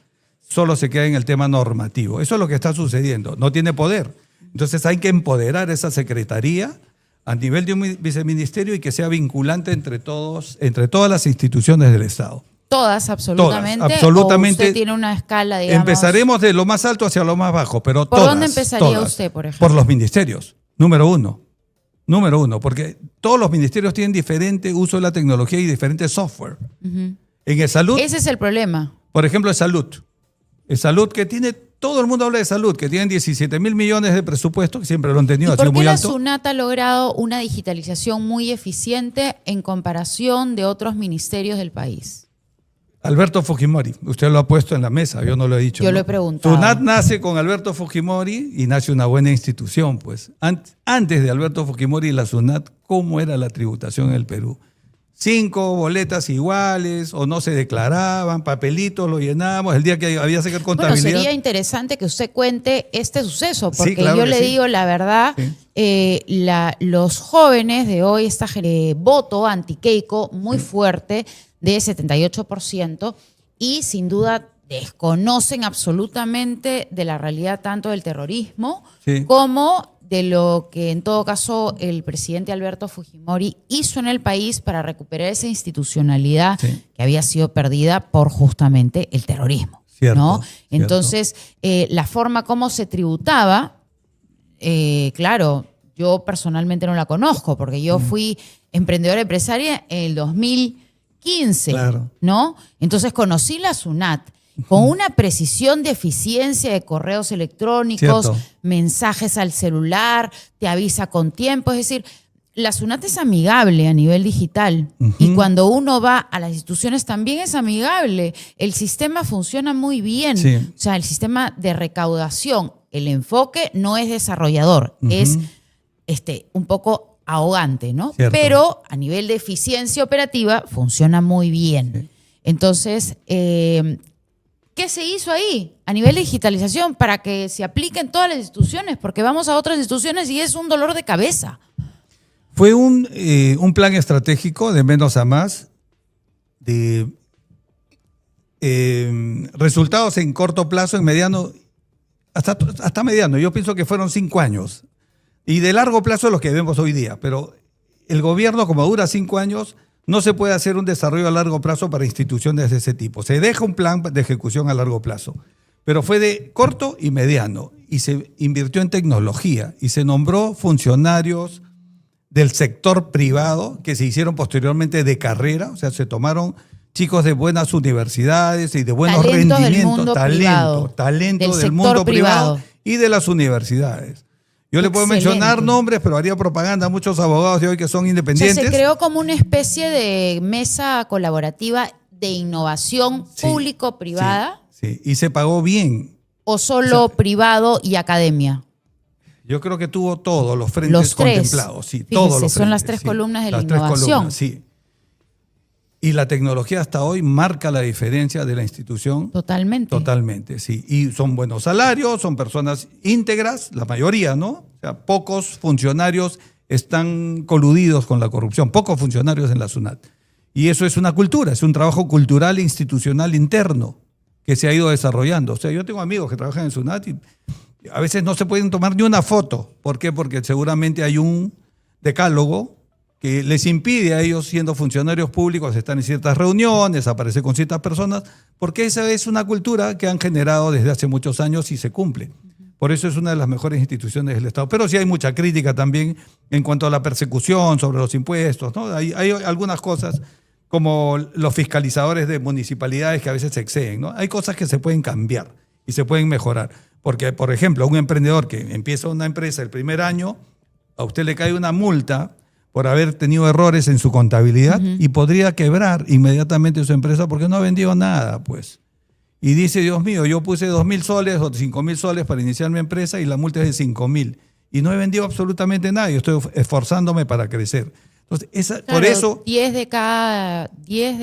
solo se queda en el tema normativo. Eso es lo que está sucediendo. No tiene poder. Entonces hay que empoderar esa secretaría a nivel de un viceministerio y que sea vinculante entre todas las instituciones del Estado. Todas, absolutamente. Todas, absolutamente. ¿O usted tiene una escala, digamos? Empezaremos de lo más alto hacia lo más bajo, pero ¿Por todas. dónde empezaría todas. usted, por ejemplo? Por los ministerios, número uno. Número uno, porque todos los ministerios tienen diferente uso de la tecnología y diferente software. En el salud, Ese es el problema. por ejemplo, el salud. El salud que tiene, todo el mundo habla de salud, que tienen 17.000 millones de presupuesto, que siempre lo han tenido, ¿Y ha por sido qué muy la alto. SUNAT ha logrado una digitalización muy eficiente en comparación de otros ministerios del país? Alberto Fujimori, usted lo ha puesto en la mesa, yo no lo he dicho. Yo ¿no? lo he preguntado. SUNAT nace con Alberto Fujimori y nace una buena institución, pues. Antes de Alberto Fujimori, la SUNAT, ¿cómo era la tributación en el Perú? 5 boletas iguales o no se declaraban, papelitos lo llenábamos, el día que había que hacer Bueno, contabilidad. sería interesante que usted cuente este suceso, porque Sí, claro yo que le sí. digo la verdad, Sí. los jóvenes de hoy, voto anti-Keiko muy fuerte de 78% y sin duda desconocen absolutamente de la realidad tanto del terrorismo Sí. como de lo que en todo caso el presidente Alberto Fujimori hizo en el país para recuperar esa institucionalidad Sí. que había sido perdida por justamente el terrorismo. Cierto, ¿no? cierto. Entonces, la forma como se tributaba, claro, yo personalmente no la conozco porque yo fui emprendedora empresaria en el 2015, Claro. ¿no? Entonces conocí la SUNAT con una precisión de eficiencia de correos electrónicos, Cierto. mensajes al celular, te avisa con tiempo, es decir, la SUNAT es amigable a nivel digital y cuando uno va a las instituciones también es amigable. El sistema funciona muy bien, Sí. o sea, el sistema de recaudación, el enfoque no es desarrollador, es un poco ahogante, ¿no? Cierto. Pero a nivel de eficiencia operativa funciona muy bien. Sí. Entonces, ¿qué se hizo ahí a nivel de digitalización para que se aplique en todas las instituciones? Porque vamos a otras instituciones y es un dolor de cabeza. Fue un plan estratégico de menos a más, de resultados en corto plazo, en mediano, hasta mediano. Yo pienso que fueron 5 años. Y de largo plazo los que vemos hoy día. Pero el gobierno, como dura 5 años, no se puede hacer un desarrollo a largo plazo para instituciones de ese tipo. Se deja un plan de ejecución a largo plazo, pero fue de corto y mediano. Y se invirtió en tecnología y se nombró funcionarios del sector privado que se hicieron posteriormente de carrera, o sea, se tomaron chicos de buenas universidades y de buenos Talentos del rendimientos, mundo privado, talento del del mundo sector privado privado. y de las universidades. Yo le puedo Excelente. mencionar nombres, pero haría propaganda a muchos abogados de hoy que son O sea, independientes. se creó como una especie de mesa colaborativa de innovación Sí, público-privada Sí, y se pagó bien. o solo privado y academia. Yo creo que tuvo todos los frentes Los tres. contemplados. Sí, Fíjese, todos los son las frentes, tres columnas de la las tres innovación. columnas, sí. Y la tecnología hasta hoy marca la diferencia de la institución. Totalmente. Totalmente, sí. Y son buenos salarios, son personas íntegras, la mayoría, ¿no? O sea, pocos funcionarios están coludidos con la corrupción, pocos funcionarios en la SUNAT. Y eso es una cultura, es un trabajo cultural e institucional interno que se ha ido desarrollando. O sea, yo tengo amigos que trabajan en SUNAT y a veces no se pueden tomar ni una foto. ¿Por qué? Porque seguramente hay un decálogo que les impide a ellos, siendo funcionarios públicos, estar en ciertas reuniones, aparecer con ciertas personas, porque esa es una cultura que han generado desde hace muchos años y se cumple. Por eso es una de las mejores instituciones del Estado. Pero sí hay mucha crítica también en cuanto a la persecución sobre los impuestos, ¿no? Hay algunas cosas como los fiscalizadores de municipalidades que a veces se exceden, ¿no? Hay cosas que se pueden cambiar y se pueden mejorar. Porque, por ejemplo, un emprendedor que empieza una empresa el primer año, a usted le cae una multa por haber tenido errores en su contabilidad y podría quebrar inmediatamente su empresa porque no ha vendido nada, pues. Y dice, Dios mío, yo puse 2.000 soles o 5.000 soles para iniciar mi empresa y la multa es de 5.000. Y no he vendido absolutamente nada, yo estoy esforzándome para crecer. Entonces, Claro, por eso... 10 de cada 10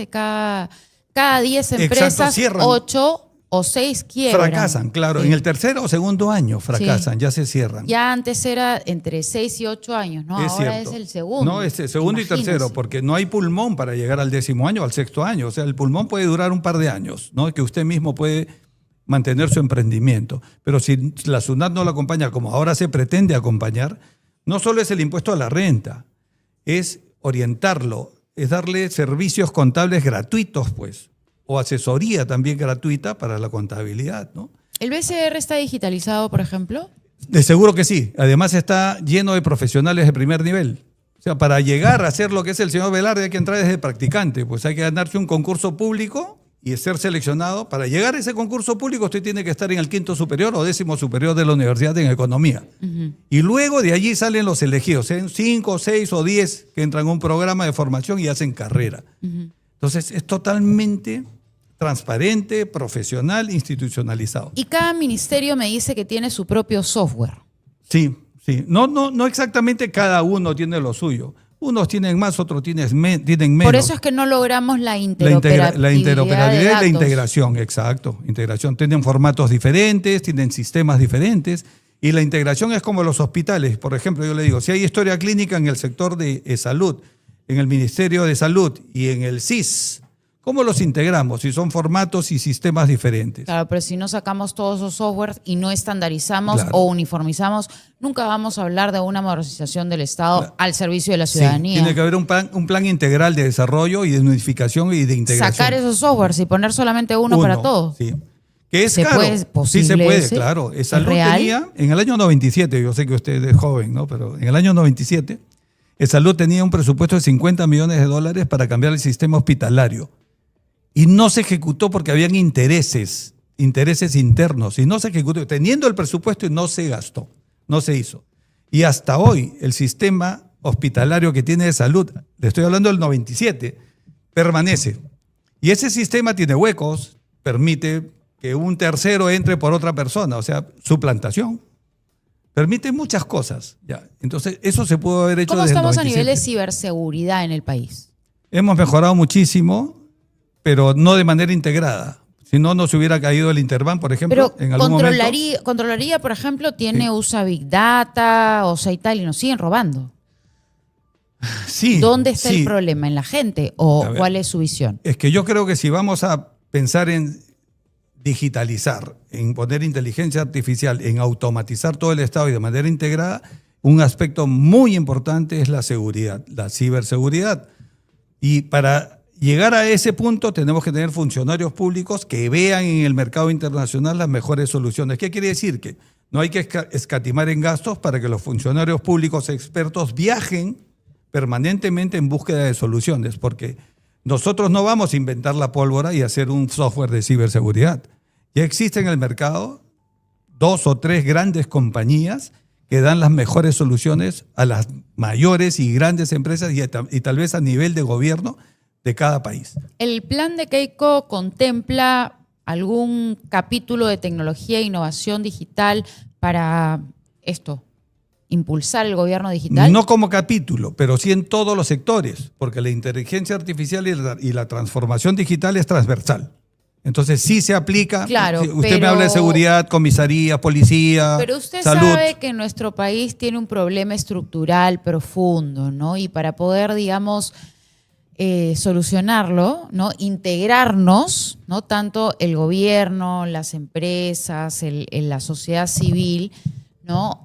empresas, Exacto, cierran. 8 o 6 quiebran. Fracasan, claro. Sí. En el tercer o segundo año fracasan, ya se cierran. Ya antes era entre 6 y 8 años, ¿no? Es Ahora cierto. es el segundo. No, es el segundo y Imagínese. tercero, porque no hay pulmón para llegar al 10º año, al 6º año. O sea, el pulmón puede durar un par de años, ¿no? Que usted mismo puede mantener su emprendimiento. Pero si la SUNAT no lo acompaña como ahora se pretende acompañar, no solo es el impuesto a la renta, es orientarlo, es darle servicios contables gratuitos, pues, o asesoría también gratuita para la contabilidad, ¿no? ¿El BCR está digitalizado, por ejemplo? De seguro que sí. Además está lleno de profesionales de primer nivel. O sea, para llegar a hacer lo que es el señor Velarde hay que entrar desde practicante. Pues hay que ganarse un concurso público y ser seleccionado. Para llegar a ese concurso público usted tiene que estar en el 5º superior o 10º superior de la universidad en economía. Y luego de allí salen los elegidos. 5, 6 o 10 que entran a un programa de formación y hacen carrera. Entonces es totalmente transparente, profesional, institucionalizado. Y cada ministerio me dice que tiene su propio software. Sí, sí. No exactamente cada uno tiene lo suyo. Unos tienen más, otros tienen menos. Por eso es que no logramos la La interoperabilidad, interoperabilidad y la de datos. integración, exacto. Integración. Tienen formatos diferentes, tienen sistemas diferentes. Y la integración es como los hospitales. Por ejemplo, yo le digo, si hay historia clínica en el sector de salud, en el Ministerio de Salud y en el CIS, ¿cómo los integramos si son formatos y sistemas diferentes? Claro, pero si no sacamos todos esos softwares y no estandarizamos Claro. o uniformizamos, nunca vamos a hablar de una modernización del Estado Claro. al servicio de la Sí, ciudadanía. tiene que haber un plan integral de desarrollo y de unificación y de integración. Sacar esos softwares y poner solamente uno para todos. Sí. Que es ¿Se caro. puede? Sí ¿Posible se puede, ese? claro. ¿Es Salud real? tenía, en el año 97, yo sé que usted es joven, ¿no? Pero en el año 97, Salud tenía un presupuesto de $50 millones para cambiar el sistema hospitalario. Y no se ejecutó porque habían intereses internos. Y no se ejecutó, teniendo el presupuesto y no se gastó, no se hizo. Y hasta hoy el sistema hospitalario que tiene de salud, le estoy hablando del 97, permanece. Y ese sistema tiene huecos, permite que un tercero entre por otra persona, o sea, suplantación. Permite muchas cosas. Ya. Entonces, eso se pudo haber hecho ¿Cómo desde el estamos a 97. nivel de ciberseguridad en el país? Hemos mejorado muchísimo, pero no de manera integrada. Si no, no se hubiera caído el Interbank, por ejemplo, Pero en algún momento. Controlaría, por ejemplo, usa Big Data, o sea, y tal, y nos siguen robando. Sí, ¿Dónde está sí. el problema? ¿En la gente? ¿O A ver. cuál es su visión? Es que yo creo que si vamos a pensar en digitalizar, en poner inteligencia artificial, en automatizar todo el Estado y de manera integrada, un aspecto muy importante es la seguridad, la ciberseguridad. Y para llegar a ese punto tenemos que tener funcionarios públicos que vean en el mercado internacional las mejores soluciones. ¿Qué quiere decir? Que no hay que escatimar en gastos para que los funcionarios públicos expertos viajen permanentemente en búsqueda de soluciones, porque nosotros no vamos a inventar la pólvora y hacer un software de ciberseguridad. Ya existen en el mercado 2 o 3 grandes compañías que dan las mejores soluciones a las mayores y grandes empresas y tal vez a nivel de gobierno de cada país. ¿El plan de Keiko contempla algún capítulo de tecnología e innovación digital para esto? ¿Impulsar el gobierno digital? No como capítulo, pero sí en todos los sectores, porque la inteligencia artificial y la transformación digital es transversal. Entonces sí se aplica. Claro, usted me habla de seguridad, comisaría, policía, pero usted salud. sabe que nuestro país tiene un problema estructural profundo, ¿no? Y para poder, digamos, solucionarlo, ¿no? Integrarnos, ¿no? Tanto el gobierno, las empresas, la sociedad civil, ¿no?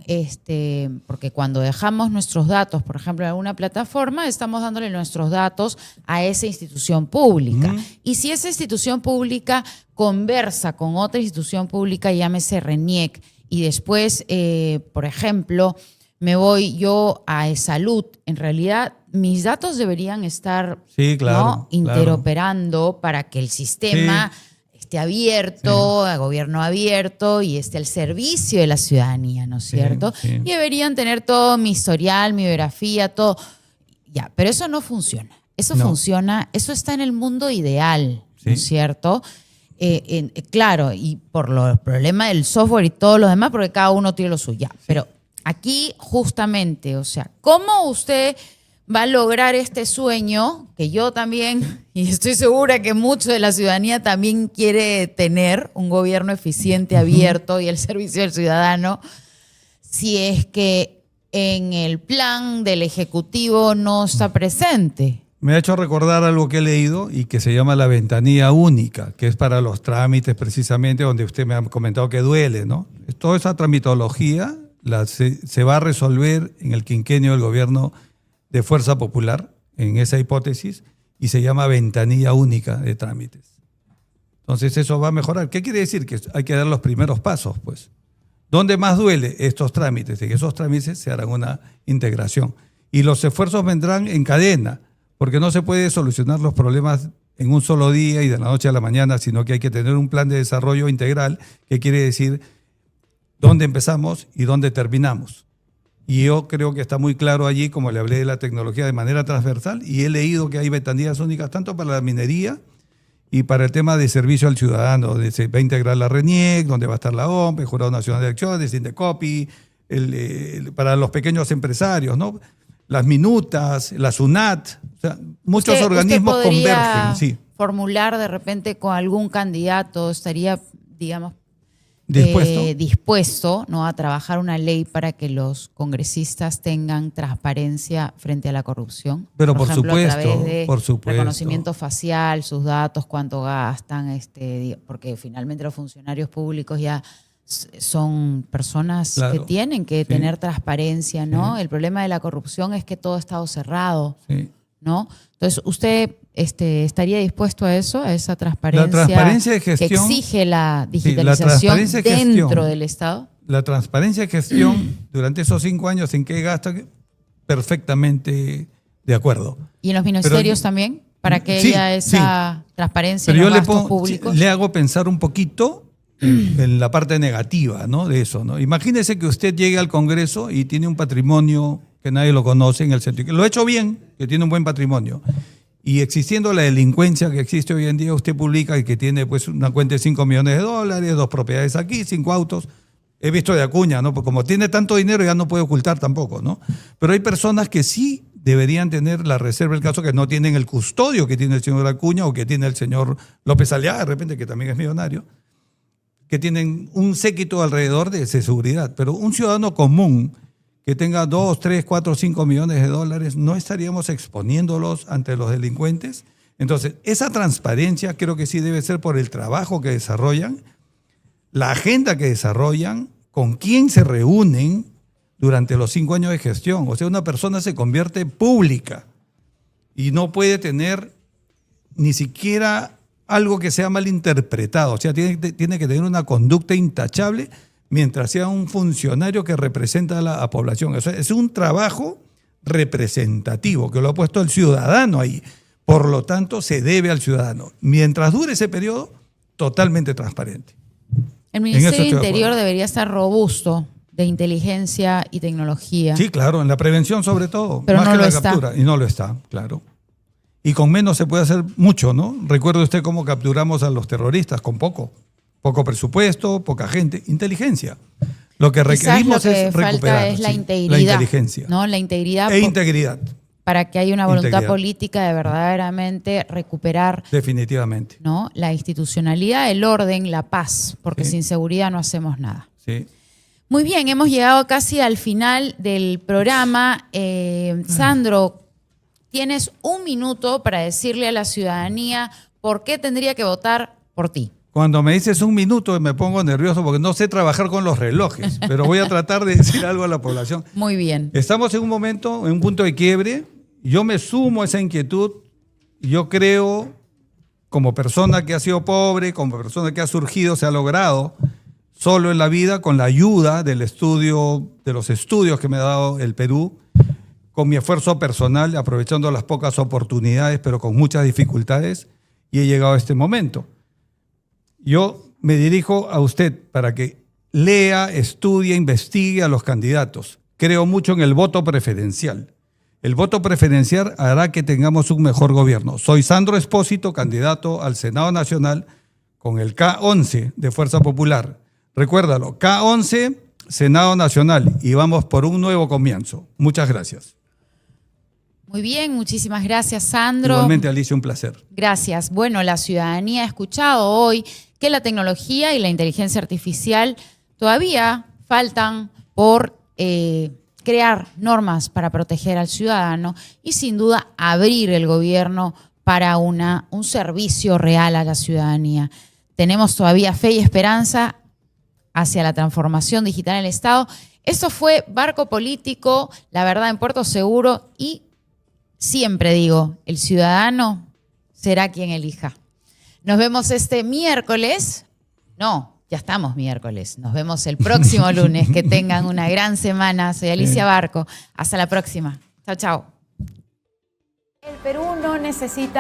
Porque cuando dejamos nuestros datos, por ejemplo, en alguna plataforma, estamos dándole nuestros datos a esa institución pública. Y si esa institución pública conversa con otra institución pública, llámese RENIEC, y después, por ejemplo, me voy yo a salud, en realidad mis datos deberían estar, Sí, claro, ¿no?, interoperando para que el sistema esté abierto, a gobierno abierto y esté al servicio de la ciudadanía, ¿no es cierto? Sí. Y deberían tener todo mi historial, mi biografía, todo. Ya, pero eso no funciona. Eso No. funciona, eso está en el mundo ideal, ¿no es Sí. cierto? Claro, y por los problemas del software y todo lo demás, porque cada uno tiene lo suyo. Ya, pero aquí justamente, o sea, ¿cómo usted va a lograr este sueño que yo también, y estoy segura que mucho de la ciudadanía también quiere tener, un gobierno eficiente, abierto y el servicio del ciudadano, si es que en el plan del Ejecutivo no está presente? Me ha hecho recordar algo que he leído y que se llama la ventanilla única, que es para los trámites precisamente, donde usted me ha comentado que duele, ¿no? Toda esa tramitología se va a resolver en el quinquenio del gobierno de Fuerza Popular, en esa hipótesis, y se llama ventanilla única de trámites. Entonces eso va a mejorar. ¿Qué quiere decir? Que hay que dar los primeros pasos, pues. ¿Dónde más duele estos trámites? En esos trámites se harán una integración. Y los esfuerzos vendrán en cadena, porque no se puede solucionar los problemas en un solo día y de la noche a la mañana, sino que hay que tener un plan de desarrollo integral, que quiere decir dónde empezamos y dónde terminamos. Y yo creo que está muy claro allí, como le hablé de la tecnología de manera transversal, y he leído que hay ventanillas únicas tanto para la minería y para el tema de servicio al ciudadano, donde se va a integrar la RENIEC, donde va a estar la OMP, el Jurado Nacional de Elecciones, Indecopi, para los pequeños empresarios, ¿no? Las minutas, la SUNAT, o sea, muchos organismos ¿Usted podría convergen, sí. formular de repente con algún candidato, estaría, digamos, ¿Dispuesto? ¿no?, a trabajar una ley para que los congresistas tengan transparencia frente a la corrupción? Pero por ejemplo, supuesto, a través de por supuesto. reconocimiento facial, sus datos, cuánto gastan, porque finalmente los funcionarios públicos ya son personas Claro, que tienen que tener transparencia, ¿no? Sí. El problema de la corrupción es que todo ha estado cerrado, ¿no? Entonces, ¿usted estaría dispuesto a eso, a esa transparencia, la transparencia de gestión, que exige la digitalización dentro del Estado? La transparencia de gestión durante esos 5 años en que gasta, perfectamente de acuerdo. ¿Y en los ministerios también? Para que haya esa transparencia en los gastos públicos. Le hago pensar un poquito en la parte negativa, ¿no?, de eso, ¿no? Imagínese que usted llegue al Congreso y tiene un patrimonio que nadie lo conoce, en el sentido que lo ha hecho bien, que tiene un buen patrimonio. Y existiendo la delincuencia que existe hoy en día, usted publica que tiene pues una cuenta de $5 millones, 2 propiedades aquí, 5 autos. He visto de Acuña, ¿no? Porque como tiene tanto dinero ya no puede ocultar tampoco, ¿no? Pero hay personas que sí deberían tener la reserva, el caso que no tienen el custodio que tiene el señor Acuña o que tiene el señor López Aliaga, de repente, que también es millonario, que tienen un séquito alrededor de seguridad. Pero un ciudadano común que tenga 2, 3, 4, 5 millones de dólares, ¿no estaríamos exponiéndolos ante los delincuentes? Entonces, esa transparencia creo que sí debe ser por el trabajo que desarrollan, la agenda que desarrollan, con quién se reúnen durante los 5 años de gestión. O sea, una persona se convierte pública y no puede tener ni siquiera algo que sea mal interpretado. O sea, tiene que tener una conducta intachable mientras sea un funcionario que representa a la población. O sea, es un trabajo representativo que lo ha puesto el ciudadano ahí. Por lo tanto, se debe al ciudadano. Mientras dure ese periodo, totalmente transparente. El Ministerio del Interior debería estar robusto de inteligencia y tecnología. Sí, claro, en la prevención sobre todo. Pero más no que lo la está. captura. Y no lo está, claro. Y con menos se puede hacer mucho, ¿no? Recuerde usted cómo capturamos a los terroristas, con poco presupuesto, poca gente, inteligencia. Lo que requerimos es recuperar es la integridad, la inteligencia, ¿no? La integridad integridad, para que haya una voluntad política de verdaderamente recuperar, definitivamente, ¿no?, la institucionalidad, el orden, la paz, porque sin seguridad no hacemos nada. Sí. Muy bien, hemos llegado casi al final del programa. Sandro, tienes 1 minuto para decirle a la ciudadanía por qué tendría que votar por ti. Cuando me dices 1 minuto me pongo nervioso porque no sé trabajar con los relojes, pero voy a tratar de decir algo a la población. Muy bien. Estamos en un momento, en un punto de quiebre. Yo me sumo a esa inquietud. Yo creo, como persona que ha sido pobre, como persona que ha surgido, se ha logrado solo en la vida con la ayuda del estudio, de los estudios que me ha dado el Perú, con mi esfuerzo personal, aprovechando las pocas oportunidades, pero con muchas dificultades, y he llegado a este momento. Yo me dirijo a usted para que lea, estudie, investigue a los candidatos. Creo mucho en el voto preferencial. El voto preferencial hará que tengamos un mejor gobierno. Soy Sandro Espósito, candidato al Senado Nacional con el K11 de Fuerza Popular. Recuérdalo, K11, Senado Nacional, y vamos por un nuevo comienzo. Muchas gracias. Muy bien, muchísimas gracias, Sandro. Igualmente, Alicia, un placer. Gracias. Bueno, la ciudadanía ha escuchado hoy que la tecnología y la inteligencia artificial todavía faltan por crear normas para proteger al ciudadano y sin duda abrir el gobierno para un servicio real a la ciudadanía. Tenemos todavía fe y esperanza hacia la transformación digital en el Estado. Esto fue Barco Político, la verdad en Puerto Seguro, y siempre digo, el ciudadano será quien elija. Nos vemos este miércoles. No, ya estamos miércoles. Nos vemos el próximo lunes. Que tengan una gran semana. Soy Alicia Barco. Hasta la próxima. Chao, chao. El Perú no necesita